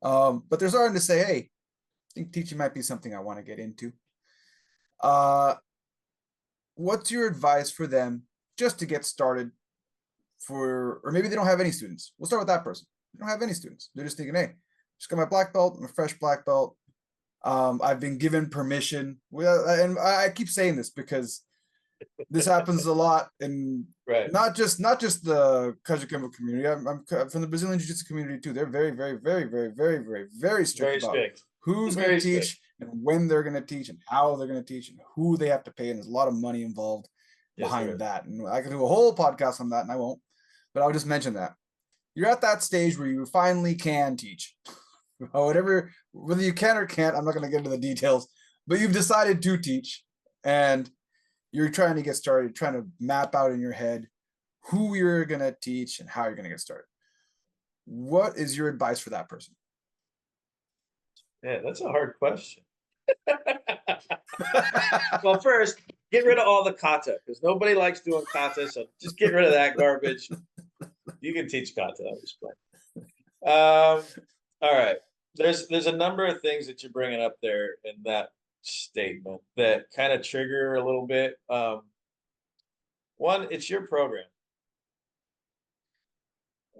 But they're starting to say, hey, I think teaching might be something I want to get into. What's your advice for them just to get started or maybe they don't have any students. We'll start with that person. They don't have any students. They're just thinking, hey, just got my black belt, I'm a fresh black belt. I've been given permission. And I keep saying this because this happens a lot in not just the Kajikembo community. I'm from the Brazilian Jiu-Jitsu community too. They're very, very, very, very, very, very, very strict about who's going to teach and when they're going to teach and how they're going to teach and who they have to pay. And there's a lot of money involved behind that. And I could do a whole podcast on that, and I won't. But I'll just mention that you're at that stage where you finally can teach. Whatever, whether you can or can't, I'm not going to get into the details, but you've decided to teach and you're trying to get started, trying to map out in your head who you're going to teach and how you're going to get started. What is your advice for that person? Yeah, that's a hard question. Well, first, get rid of all the kata, because nobody likes doing kata, so just get rid of that garbage. You can teach kata, I'm just playing. All right. There's a number of things that you're bringing up there in that statement that kind of trigger a little bit. One, it's your program.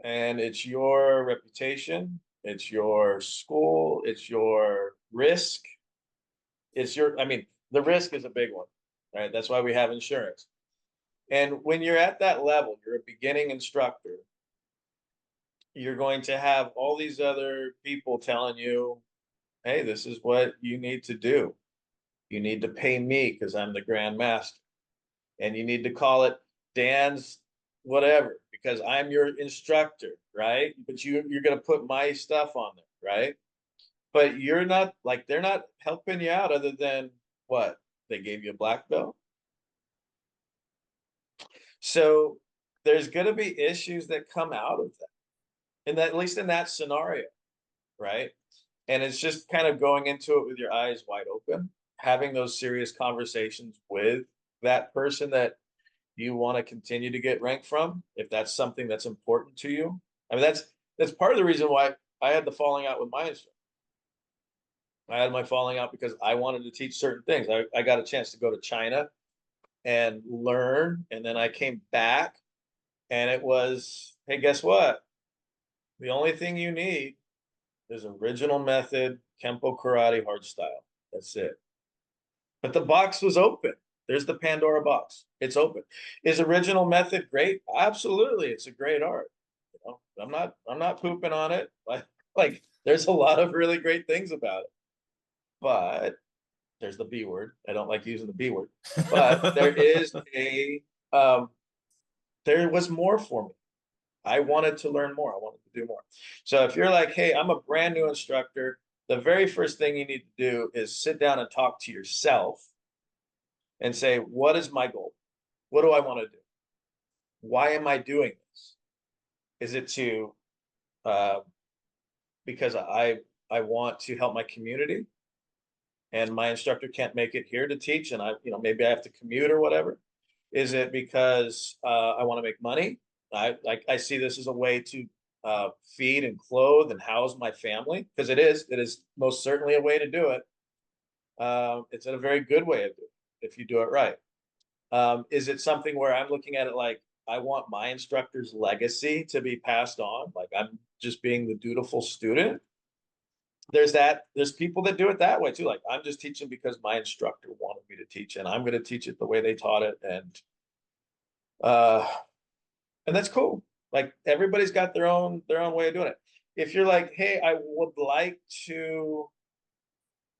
And it's your reputation. It's your school. It's your risk. The risk is a big one, right? That's why we have insurance. And when you're at that level, you're a beginning instructor, you're going to have all these other people telling you, hey, this is what you need to do. You need to pay me because I'm the Grand Master. And you need to call it Dan's whatever because I'm your instructor, right? But you're going to put my stuff on there, right? But you're not, like, they're not helping you out other than what? They gave you a black belt. So there's going to be issues that come out of that. And that, at least in that scenario, right? And it's just kind of going into it with your eyes wide open, having those serious conversations with that person that you want to continue to get ranked from, if that's something that's important to you. I mean, that's part of the reason why I had the falling out with my instructor. I had my falling out because I wanted to teach certain things. I got a chance to go to China and learn, and then I came back, and it was, hey, guess what? The only thing you need is original method, Kempo karate, hard style. That's it. But the box was open. There's the Pandora box. It's open. Is original method great? Absolutely. It's a great art. You know, I'm not pooping on it. Like there's a lot of really great things about it. But there's the B word. I don't like using the B word. But um there was more for me. I wanted to learn more. I wanted to do more. So if you're like, hey, I'm a brand new instructor, the very first thing you need to do is sit down and talk to yourself and say, what is my goal? What do I want to do? Why am I doing this? Is it to uh, because I want to help my community and my instructor can't make it here to teach and maybe I have to commute or whatever? Is it because I want to make money? I see this as a way to feed and clothe and house my family, because it is most certainly a way to do it. It's a very good way of doing it if you do it right. Is it something where I'm looking at it like I want my instructor's legacy to be passed on? Like I'm just being the dutiful student. There's people that do it that way too. Like I'm just teaching because my instructor wanted me to teach and I'm going to teach it the way they taught it. Uh, and that's cool. Like everybody's got their own way of doing it. If you're like, hey, I would like to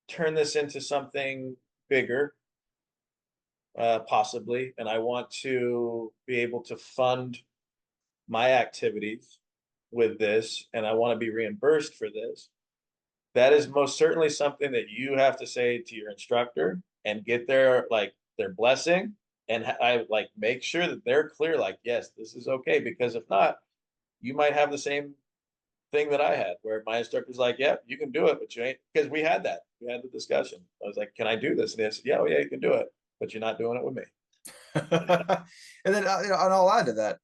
turn this into something bigger, possibly, and I want to be able to fund my activities with this, and I want to be reimbursed for this, that is most certainly something that you have to say to your instructor and get their blessing, and I like make sure that they're clear, like, yes, this is okay, because if not, you might have the same thing that I had where my instructor's like, yeah, you can do it, but you ain't, because we had the discussion. I was like, can I do this? And they said, yeah, oh, yeah, you can do it, but you're not doing it with me. And then and I'll add to that.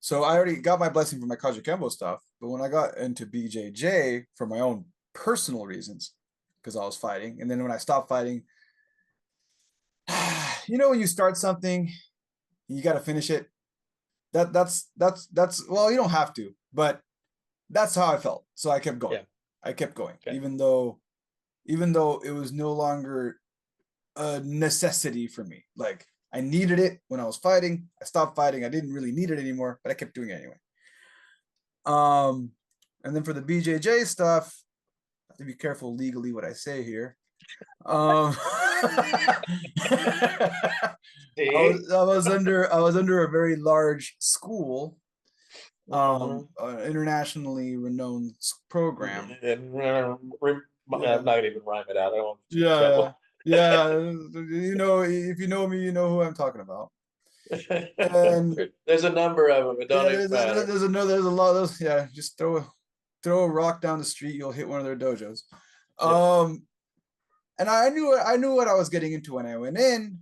So I already got my blessing from my Kaja Kembo stuff, but when I got into BJJ for my own personal reasons, because I was fighting, and then when I stopped fighting, when you start something, you got to finish it. That's well, you don't have to, but that's how I felt. So I kept going. Yeah. I kept going, okay. even though it was no longer a necessity for me. Like I needed it when I was fighting. I stopped fighting. I didn't really need it anymore, but I kept doing it anyway. And then for the BJJ stuff, I have to be careful legally what I say here. I was under a very large school, internationally renowned program. And I'm not gonna even rhyme it out. I don't want to yeah. If you know me, you know who I'm talking about. And there's a number of them. It don't even matter. There's a lot of those. Yeah, just throw a rock down the street, you'll hit one of their dojos. And I knew what I was getting into when I went in.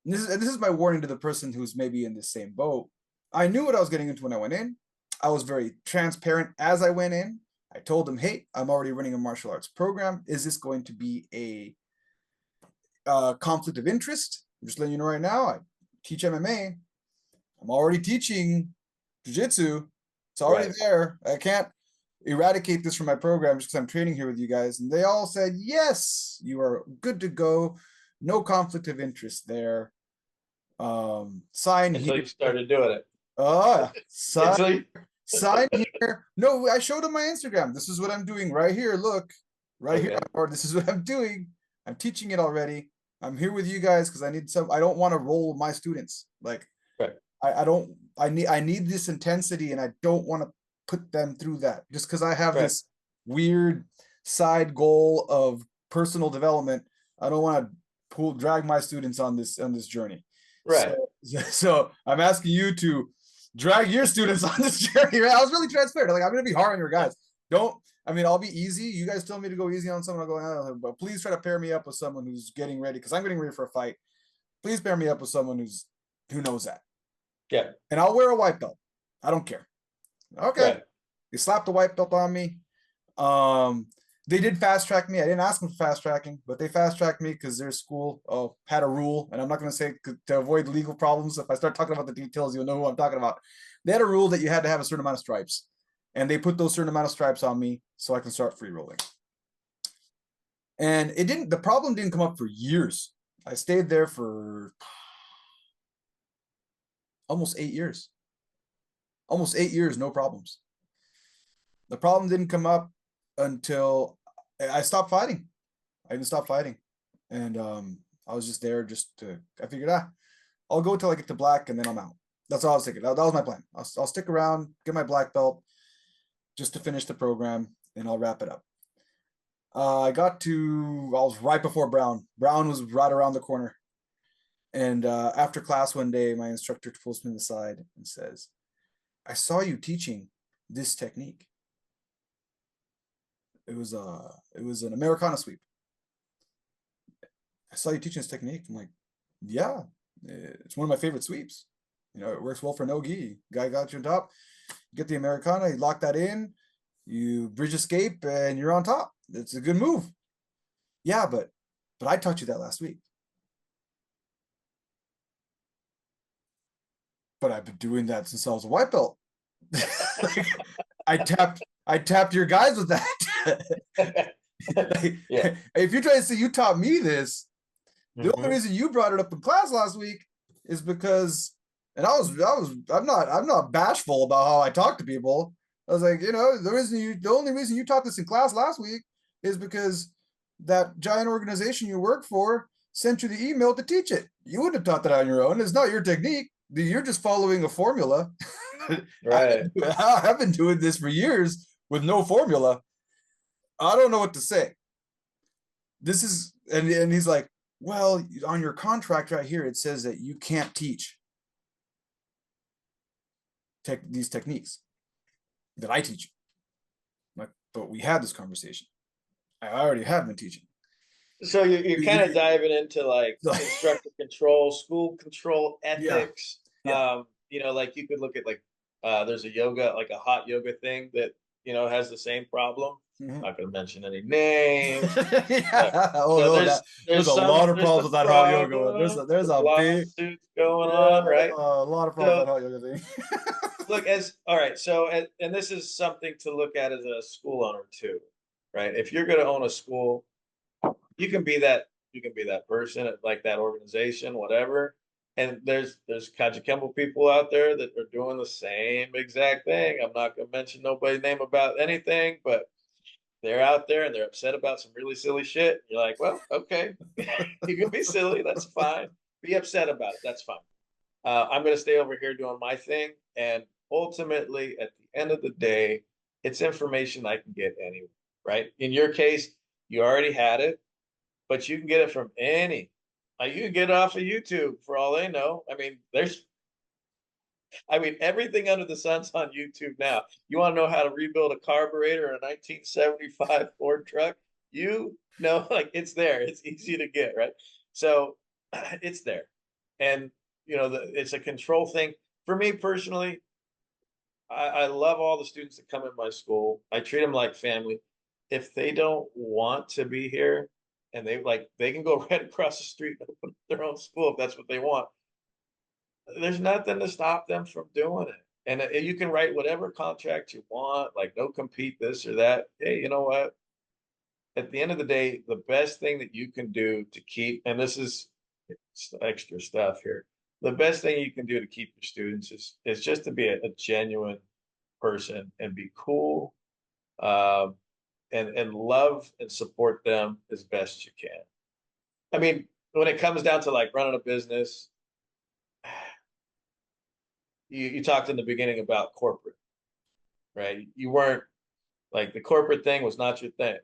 This is my warning to the person who's maybe in the same boat. I knew what I was getting into when I went in. I was very transparent as I went in. I told them, hey, I'm already running a martial arts program. Is this going to be a conflict of interest? I'm just letting you know right now, I teach MMA. I'm already teaching jiu-jitsu. It's already there. I can't eradicate this from my program just because I'm training here with you guys. And they all said, yes, you are good to go. No conflict of interest there. Sign Until here. you started doing it. Sign here. No, I showed them my Instagram. This is what I'm doing right here. Look, here. Or this is what I'm doing. I'm teaching it already. I'm here with you guys because I don't want to roll my students. Like, I need this intensity, and I don't want to put them through that just because I have this weird side goal of personal development. I don't want to drag my students on this journey. Right. So I'm asking you to drag your students on this journey. Right? I was really transparent. Like, I'm going to be hard on your guys. I'll be easy. You guys tell me to go easy on someone. I'll go, but please try to pair me up with someone who's getting ready, because I'm getting ready for a fight. Please pair me up with someone who knows that. Yeah. And I'll wear a white belt. I don't care. Okay. They slapped the white belt on me. They did fast track me. I didn't ask them for fast tracking, but they fast tracked me because their school had a rule, and I'm not going to say to avoid legal problems. If I start talking about the details, you'll know who I'm talking about. They had a rule that you had to have a certain amount of stripes, and they put those certain amount of stripes on me so I can start free rolling. And the problem didn't come up for years. I stayed there for almost 8 years. almost 8 years, no problems. The problem didn't come up until I stopped fighting. I even stopped fighting. And I was just there I figured, I'll go till I get to black and then I'm out. That's all I was thinking. That was my plan. I'll stick around, get my black belt just to finish the program, and I'll wrap it up. I was right before Brown. Brown was right around the corner. And after class one day, my instructor pulls me aside and says, I saw you teaching this technique. It was an Americana sweep. I saw you teaching this technique. I'm like, yeah, it's one of my favorite sweeps. It works well for no gi. Guy got you on top, you get the Americana, you lock that in, you bridge escape, and you're on top. It's a good move. Yeah, but I taught you that last week. But I've been doing that since I was a white belt. I tapped your guys with that. Yeah. If you're trying to say you taught me this, the only reason you brought it up in class last week is because, and I'm not bashful about how I talk to people. I was like, the only reason you taught this in class last week is because that giant organization you work for sent you the email to teach it. You wouldn't have taught that on your own. It's not your technique. You're just following a formula. Right. I've been doing this for years with no formula. I don't know what to say. This is, and he's like, well, on your contract right here, it says that you can't teach these techniques that I teach. Like, but we had this conversation. I already have been teaching. So you're kind of diving into like instructor control, school control, ethics. Yeah. Like you could look at like there's a hot yoga thing that has the same problem. Mm-hmm. Not going to mention any names. Yeah. There's a lot of problems with that hot yoga one. There's a big lawsuits going on, right? A lot of problems with that hot yoga thing. Look, and this is something to look at as a school owner too, right? If you're going to own a school, you can be that person at like that organization, whatever. And there's Kajukenbo people out there that are doing the same exact thing. I'm not going to mention nobody's name about anything, but they're out there and they're upset about some really silly shit. You're like, well, okay, you can be silly. That's fine. Be upset about it. That's fine. I'm going to stay over here doing my thing. And ultimately, at the end of the day, it's information I can get anywhere, right? In your case, you already had it, but you can get it from any. You can get it off of YouTube for all they know. Everything under the sun's on YouTube now. You want to know how to rebuild a carburetor in a 1975 Ford truck? Like it's there. It's easy to get, right? So it's there. And, it's a control thing. For me personally, I love all the students that come in my school. I treat them like family. If they don't want to be here and they can go right across the street and open their own school if that's what they want. There's nothing to stop them from doing it. And you can write whatever contract you want, like no compete this or that. Hey, you know what? At the end of the day, the best thing that you can do to keep, and this is extra stuff here, the best thing you can do to keep your students is just to be a genuine person and be cool, and love and support them as best you can. I mean, when it comes down to like running a business, you talked in the beginning about corporate, right? You weren't like the corporate thing was not your thing.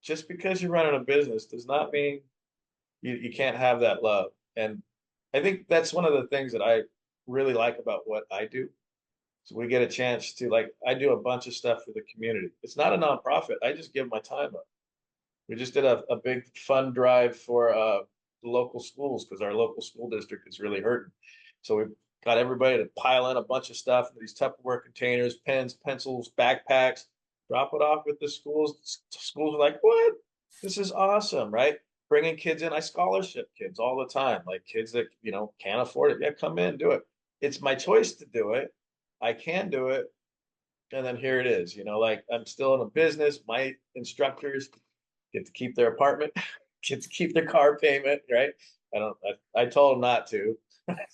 Just because you're running a business does not mean you can't have that love. And I think that's one of the things that I really like about what I do. So we get a chance to I do a bunch of stuff for the community. It's not a nonprofit. I just give my time up. We just did a big fund drive for the local schools because our local school district is really hurting. So we got everybody to pile in a bunch of stuff in these Tupperware containers, pens, pencils, backpacks, drop it off with the schools. Schools are like, what? This is awesome, right? Bringing kids in. I scholarship kids all the time, like kids that, can't afford it. Yeah, come in, do it. It's my choice to do it. I can do it. And then here it is, I'm still in a business. My instructors get to keep their apartment, get to keep their car payment, right? I told them not to.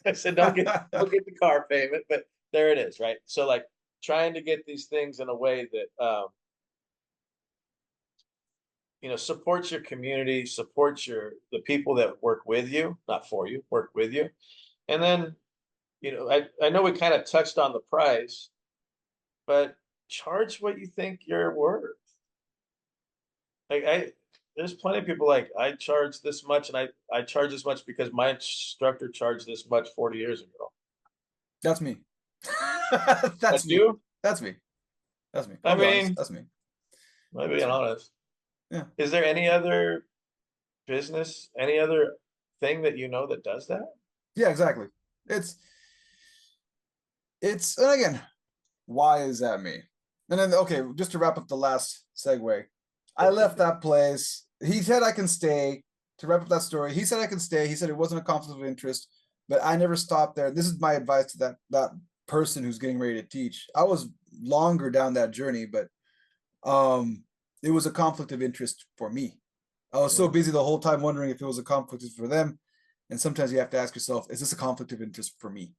I said, don't get the car payment, but there it is, right? So like trying to get these things in a way that supports your community, supports the people that work with you, not for you, work with you. And then, I know we kind of touched on the price, but charge what you think you're worth. Like there's plenty of people like I charge this much and I charge this much because my instructor charged this much 40 years ago. That's me. That's me. you? That's me. That's me. I mean, that's me. I'm being honest. Yeah. Is there any other business, any other thing that that does that? Yeah, exactly. It's and again, why is that me? And then okay, just to wrap up the last segue, I left that place. He said I can stay. To wrap up that story, he said I can stay. He said it wasn't a conflict of interest, but I never stopped there. This is my advice to that person who's getting ready to teach. I was longer down that journey, but it was a conflict of interest for me. I was so busy the whole time wondering if it was a conflict for them. And sometimes you have to ask yourself, is this a conflict of interest for me?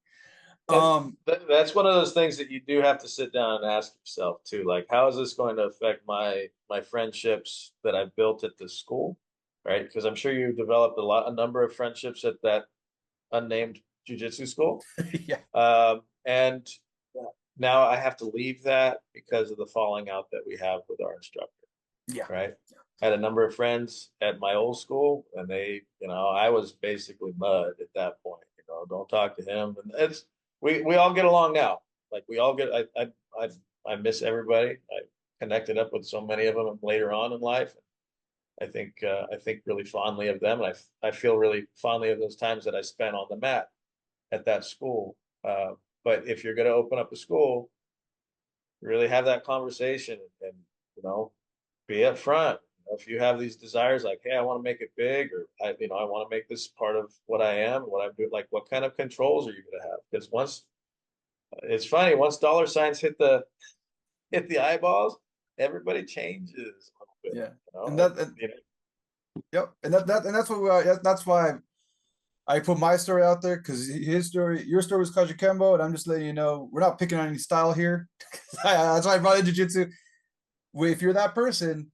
That's one of those things that you do have to sit down and ask yourself too. Like, how is this going to affect my friendships that I've built at this school? Right? Because I'm sure you developed a number of friendships at that unnamed jiu-jitsu school. Yeah. And now I have to leave that because of the falling out that we have with our instructor. Yeah. Right. I had a number of friends at my old school, and they, I was basically mud at that point. Don't talk to him, and we all get along now. Like we all get. I miss everybody. I connected up with so many of them later on in life. I think really fondly of them, and I feel really fondly of those times that I spent on the mat at that school. But if you're going to open up a school, really have that conversation and be upfront. If you have these desires, like, hey, I want to make it big, or I want to make this part of what I am, what I'm doing. Like, what kind of controls are you going to have? Because it's funny, once dollar signs hit the eyeballs, everybody changes a little bit. Yeah, yep, and that's what that's why I put my story out there, because your story was Kajikembo, and I'm just letting you know we're not picking on any style here. That's why I brought in jiu-jitsu. If you're that person,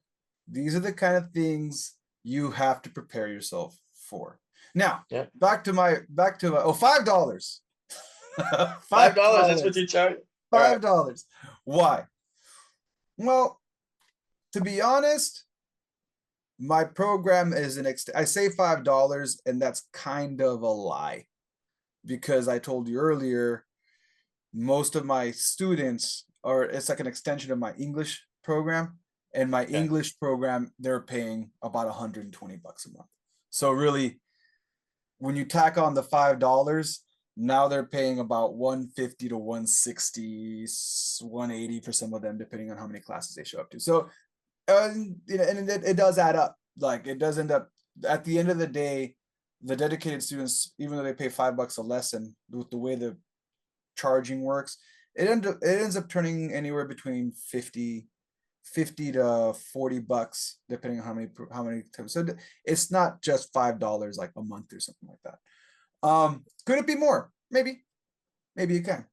these are the kind of things you have to prepare yourself for. Now, back to $5. $5. That's what you charge. $5. Why? Well, to be honest, my program is I say $5, and that's kind of a lie, because I told you earlier, most of my students it's like an extension of my English program. And my English program, they're paying about $120 a month. So really, when you tack on the $5, now they're paying about $150 to $160, $180 for some of them, depending on how many classes they show up to. So, and it does add up. Like, it does end up at the end of the day, the dedicated students, even though they pay $5 a lesson, with the way the charging works, it ends up turning anywhere between $50 to $40, depending on how many times. So it's not just $5 like a month or something like that. Could it be more? Maybe it can.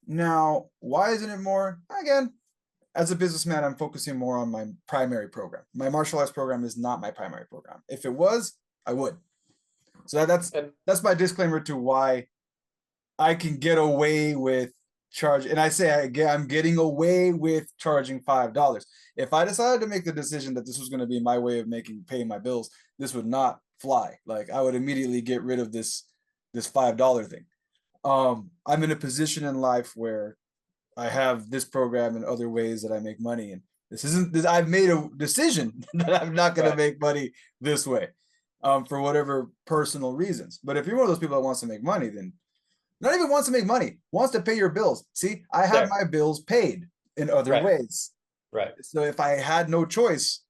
Now, why isn't it more? Again, as a businessman, I'm focusing more on my primary program. My martial arts program is not my primary program. If it was, I would. So that's my disclaimer to why I can get away with charge, and I say I'm getting away with charging $5. If I decided to make the decision that this was going to be my way of paying my bills, this would not fly. Like, I would immediately get rid of this $5 thing. I'm in a position in life where I have this program and other ways that I make money, and I've made a decision that I'm not going to make money this way, for whatever personal reasons. But if you're one of those people that wants to make money, then not even wants to make money, wants to pay your bills. See, I have my bills paid in other ways. Right. So if I had no choice,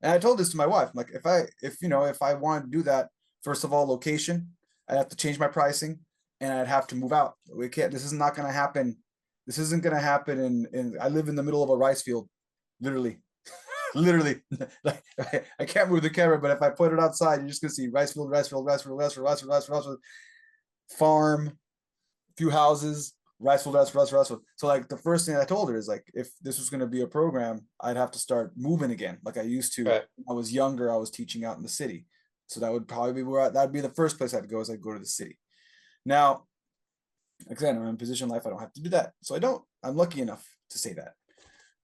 and I told this to my wife, like, if I want to do that, first of all, location, I'd have to change my pricing, and I'd have to move out. This is not going to happen. This isn't going to happen I live in the middle of a rice field, literally. Literally. Like, I can't move the camera, but if I put it outside, you're just going to see rice field, rice field, rice field, rice field, rice field, rice field, rice field. farm, few houses, rice field, rice field. So like the first thing I told her is like, if this was going to be a program, I'd have to start moving again, like I used to. Right. When I was younger, I was teaching out in the city, so that would probably be where that'd be the first place I'd go, is I'd go to the city. Now, again, I'm in a position in life I don't have to do that, so I don't. I'm lucky enough to say that.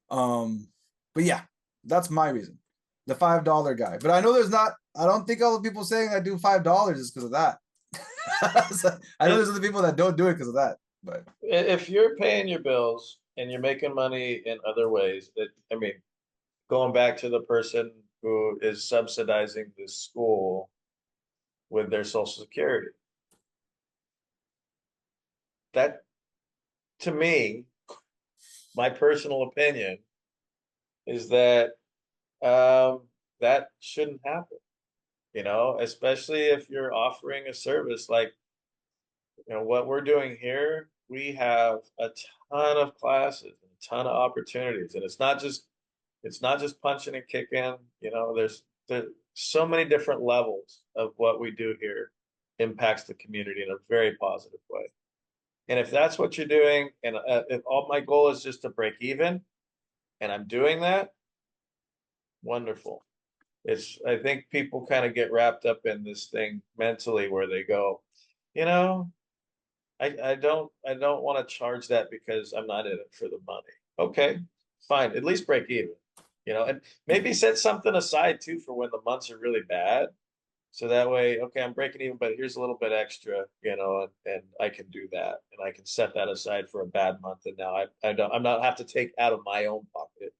But yeah, that's my reason, the $5 guy. But I know there's not. I don't think all the people saying I do $5 is because of that. So, I know there's other people that don't do it because of that. But If you're paying your bills and you're making money in other ways, that I mean, going back to the person who is subsidizing the school with their social security, that, to me, my personal opinion is that that shouldn't happen, especially if you're offering a service like, what we're doing here. We have a ton of classes and a ton of opportunities, and it's not just punching and kicking. There's so many different levels of what we do here impacts the community in a very positive way. And if that's what you're doing, and if all my goal is just to break even, and I'm doing that, wonderful. I think people kind of get wrapped up in this thing mentally where they go, you know, I don't want to charge that because I'm not in it for the money. Okay, fine. At least break even, and maybe set something aside too for when the months are really bad. So that way, okay, I'm breaking even, but here's a little bit extra, and I can do that, and I can set that aside for a bad month. And now I'm not have to take out of my own pocket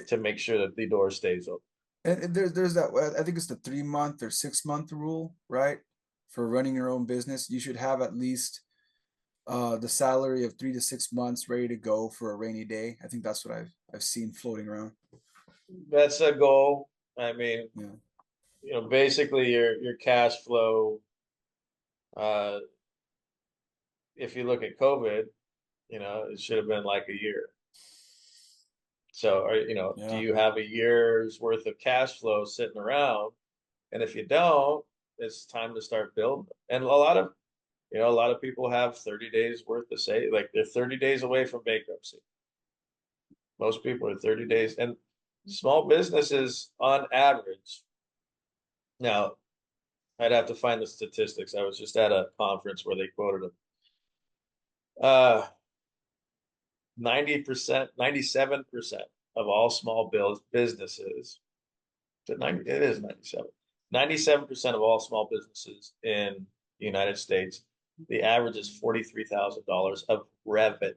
to make sure that the door stays open. and there's that. I think it's the 3 month or 6 month rule, right? For running your own business, you should have at least the salary of 3 to 6 months ready to go for a rainy day. I think that's what I've seen floating around. That's a goal. I mean, Yeah. basically your cash flow. Uh, if you look at COVID, it should have been like a year. So, do Yeah. you have a year's worth of cash flow sitting around? And if you don't, it's time to start building. And a lot of people have 30 days worth to say, like they're 30 days away from bankruptcy. Most people are 30 days, and small businesses on average. Now, I'd have to find the statistics. I was just at a conference where they quoted them. 90%, 97% of all small businesses, it is 97. 97% of all small businesses in the United States, the average is $43,000 of revenue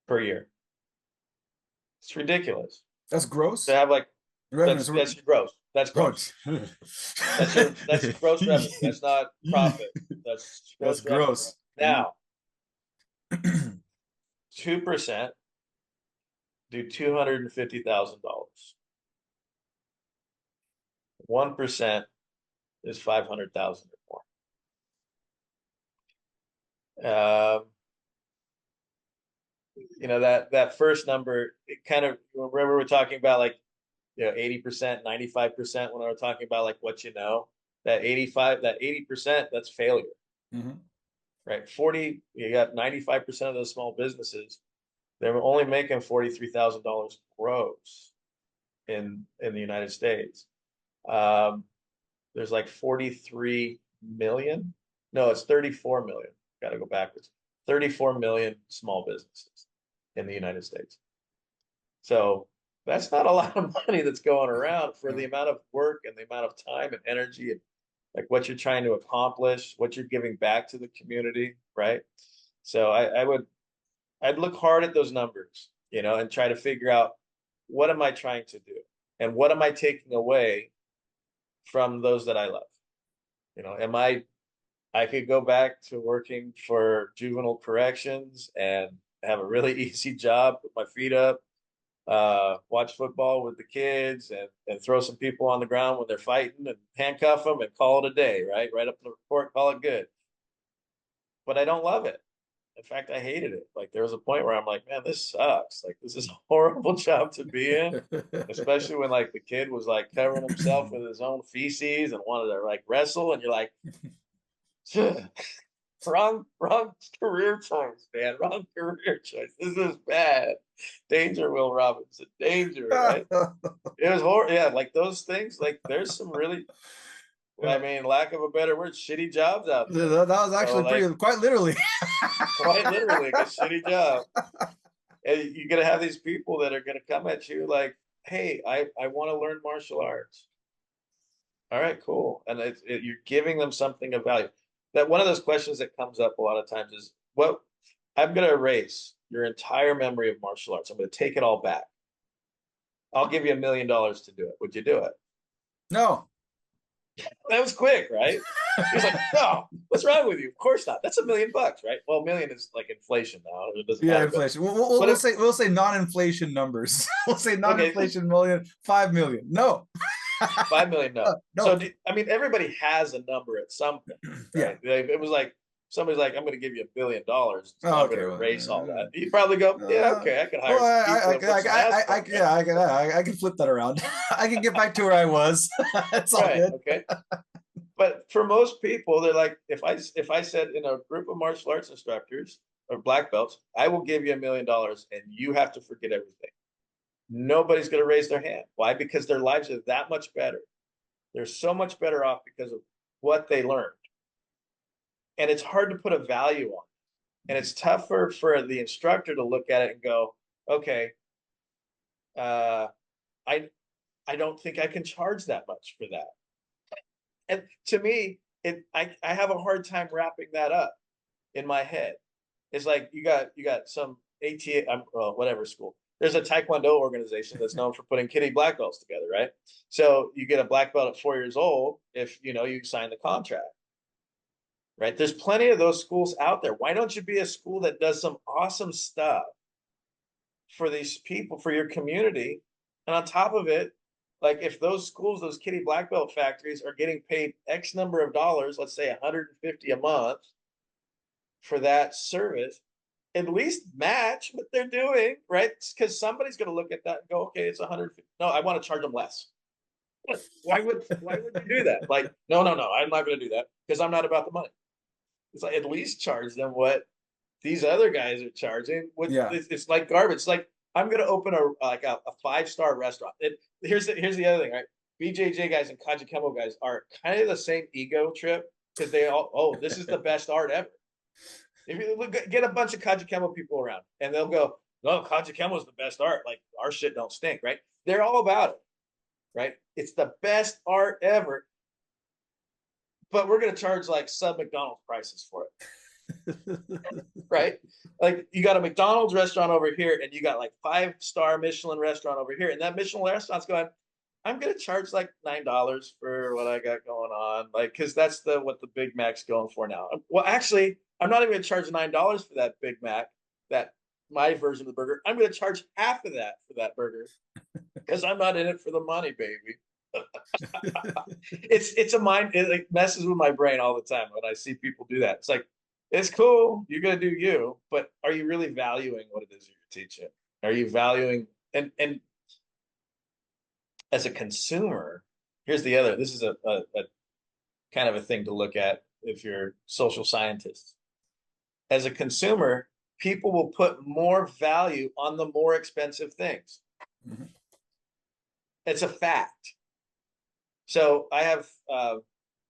per year. It's ridiculous That's gross. to have like Revenue. that's your gross. That's gross. That's gross revenue. That's not profit. That's That's gross revenue. gross. Now, 2% do $250,000. 1% is 500,000 or more. That first number, it kind of, remember we're talking about like 80%, 95% when I were talking about like what that 80%, that's failure. Mm-hmm. Right? You got 95% of those small businesses, they're only making $43,000 gross in the United States. There's like 43 million. No, it's 34 million. Got to go backwards. 34 million small businesses in the United States. So that's not a lot of money that's going around for the amount of work and the amount of time and energy and like what you're trying to accomplish, what you're giving back to the community, right? So I'd look hard at those numbers, and try to figure out, what am I trying to do? And what am I taking away from those that I love? I could go back to working for juvenile corrections and have a really easy job, put my feet up, watch football with the kids and throw some people on the ground when they're fighting and handcuff them and call it a day, right? Write up the report, call it good. But I don't love it. In fact, I hated it. Like there was a point where I'm like, man, this sucks. Like this is a horrible job to be in, especially when like the kid was like covering himself with his own feces and wanted to like wrestle, and you're like, wrong career choice, man. Wrong career choice. This is bad. Danger, Will Robinson. Danger, right? It was horrible. Yeah, like those things. Like there's some really, I mean, lack of a better word, shitty jobs out there. That was So, actually like, pretty, quite literally. quite literally, like a shitty job. And you're gonna have these people that are gonna come at you like, "Hey, I want to learn martial arts." All right, cool. And you're giving them something of value. That one of those questions that comes up a lot of times is, "What? I'm gonna erase your entire memory of martial arts. I'm gonna take it all back. I'll give you $1 million to do it. Would you do it?" No. That was quick, right? He's like, "No, what's wrong with you? Of course not. That's $1 million, right? Well, a million is like inflation now. It doesn't Yeah, matter. inflation. But We'll say non-inflation numbers. We'll say okay, non-inflation million, 5 million. No. 5 million, no. So No. I mean, everybody has a number at some point, Yeah. right? Like, it was like somebody's like, "I'm going to give you $1 billion, so Oh, I'm okay. going to Well, erase all that." You probably go, "Yeah, okay, I could hire some people and whip some ass for you." yeah, I can flip that around. I can get back to where I was. It's all Right, good. okay. But for most people, they're like, if I said in a group of martial arts instructors or black belts, I will give you $1 million and you have to forget everything. Nobody's going to raise their hand. Why? Because their lives are that much better. They're so much better off because of what they learned. And it's hard to put a value on it. And it's tougher for the instructor to look at it and go, okay, uh, I I don't think I can charge that much for that. And to me, I have a hard time wrapping that up in my head. It's like you got some ATA, well, whatever school. There's a Taekwondo organization that's known for putting kitty black belts together, right? So you get a black belt at 4 years old if you sign the contract, right? There's plenty of those schools out there. Why don't you be a school that does some awesome stuff for these people, for your community? And on top of it, like if those schools, those kitty black belt factories are getting paid X number of dollars, let's say 150 a month for that service, at least match what they're doing, right? Because somebody's going to look at that and go, okay, it's 150. No, I want to charge them less. Why would you do that? Like, no, I'm not going to do that because I'm not about the money. It's like at least charge them what these other guys are charging. Yeah. It's like garbage. It's like I'm going to open a 5-star restaurant. Here's the other thing, right? BJJ guys and Kaji Kemo guys are kind of the same ego trip because they all, oh, this is the best art ever. If you get a bunch of Kaji Kemo people around and they'll go, no, Kaji Kemo is the best art. Like our shit don't stink, right? They're all about it, right? It's the best art ever. But we're going to charge like sub McDonald's prices for it. Right? Like you got a McDonald's restaurant over here and you got like 5-star Michelin restaurant over here. And that Michelin restaurant's going, I'm going to charge like $9 for what I got going on. Like, cause that's what the Big Mac's going for now. Well, actually, I'm not even going to charge $9 for that Big Mac, that my version of the burger. I'm going to charge half of that for that burger because I'm not in it for the money, baby. It's a mind. It messes with my brain all the time when I see people do that. It's like, it's cool. You're going to do you, but are you really valuing what it is you're teaching? Are you valuing, and as a consumer, here's the other, this is a kind of a thing to look at if you're social scientists. As a consumer, people will put more value on the more expensive things. Mm-hmm. It's a fact. So I have,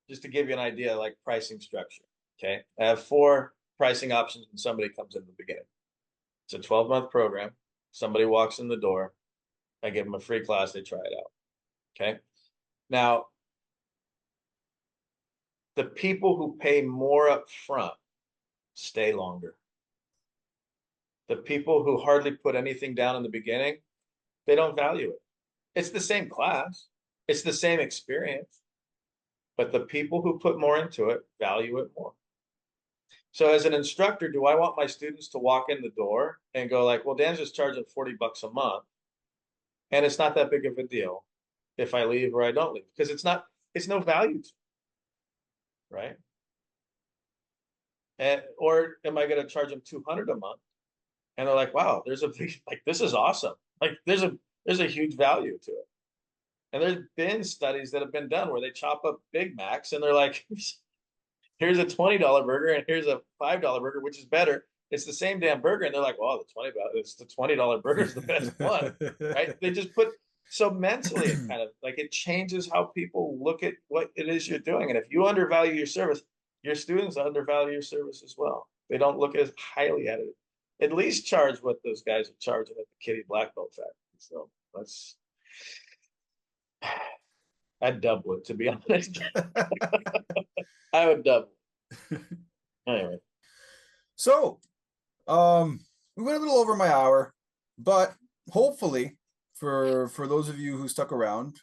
just to give you an idea, like pricing structure. Okay. I have 4 pricing options when somebody comes in the beginning. It's a 12-month program. Somebody walks in the door. I give them a free class. They try it out. Okay. Now, the people who pay more up front stay longer. The people who hardly put anything down in the beginning, they don't value it. It's the same class. It's the same experience. But the people who put more into it value it more. So as an instructor, do I want my students to walk in the door and go like, well, Dan's just charging $40 a month. And it's not that big of a deal if I leave or I don't leave, because it's no value to me, right? Or am I going to charge them $200 a month? And they're like, wow, there's a big, like, this is awesome. Like there's a huge value to it. And there's been studies that have been done where they chop up Big Macs and they're like, here's a $20 burger and here's a $5 burger, which is better. It's the same damn burger, and they're like, "Oh, the $20 burger is the best one," right? They just put so mentally, it kind of like it changes how people look at what it is you're doing. And if you undervalue your service, your students undervalue your service as well. They don't look as highly at it. At least charge what those guys are charging at the Kitty Black Belt factory. So that's I'd double it, to be honest. I would double it. Anyway. So, we went a little over my hour, but hopefully for those of you who stuck around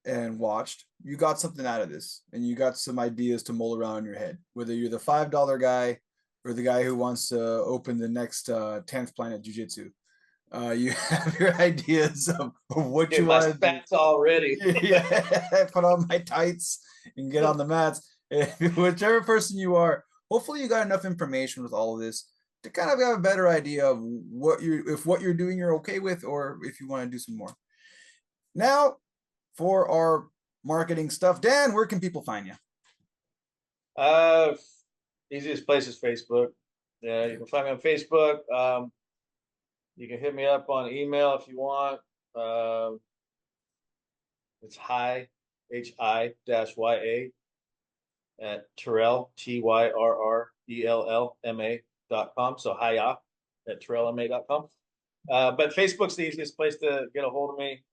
and watched, you got something out of this and you got some ideas to mull around in your head, whether you're the $5 guy or the guy who wants to open the next 10th Planet Jiu-Jitsu. You have your ideas of what you want to do. Already. Yeah, put on my tights and get on the mats. Whichever person you are, hopefully you got enough information with all of this to kind of have a better idea of what you're doing you're okay with, or if you want to do some more. Now, for our marketing stuff, Dan, where can people find you? Easiest place is Facebook. Yeah, you can find me on Facebook. You can hit me up on email if you want. It's hi, HI-YA at Tyrell, TYRRELLMA.com. So hiya at TyrellMA.com. But Facebook's the easiest place to get a hold of me.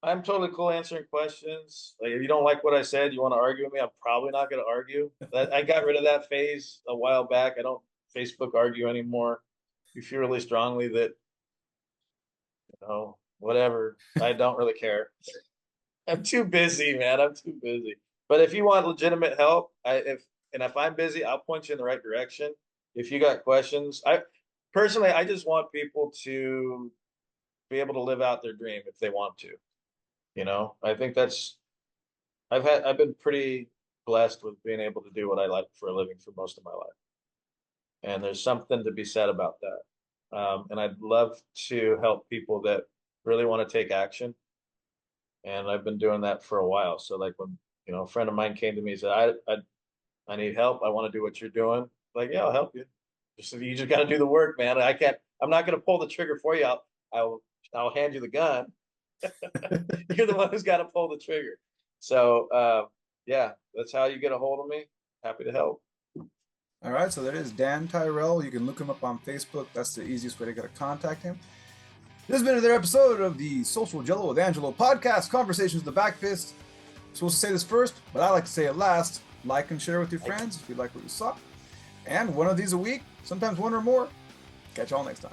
I'm totally cool answering questions. Like if you don't like what I said, you want to argue with me, I'm probably not going to argue. I got rid of that phase a while back. I don't Facebook argue anymore. You feel really strongly that, whatever. I don't really care. I'm too busy, man. I'm too busy. But if you want legitimate help, if I'm busy, I'll point you in the right direction. If you got questions, I just want people to be able to live out their dream if they want to. I think I've been pretty blessed with being able to do what I like for a living for most of my life. And there's something to be said about that. And I'd love to help people that really want to take action. And I've been doing that for a while. So like when, a friend of mine came to me and said, I need help. I want to do what you're doing. Like, yeah, I'll help you. You just got to do the work, man. I'm not going to pull the trigger for you. I'll hand you the gun. You're the one who's got to pull the trigger. So, yeah, that's how you get a hold of me. Happy to help. All right, so that is Dan Tyrell. You can look him up on Facebook. That's the easiest way to get to contact him. This has been another episode of the Social Jello with Angelo podcast, Conversations with the Back Fist. I'm supposed to say this first, but I like to say it last. Like and share with your friends if you like what you saw. And one of these a week, sometimes one or more. Catch y'all next time.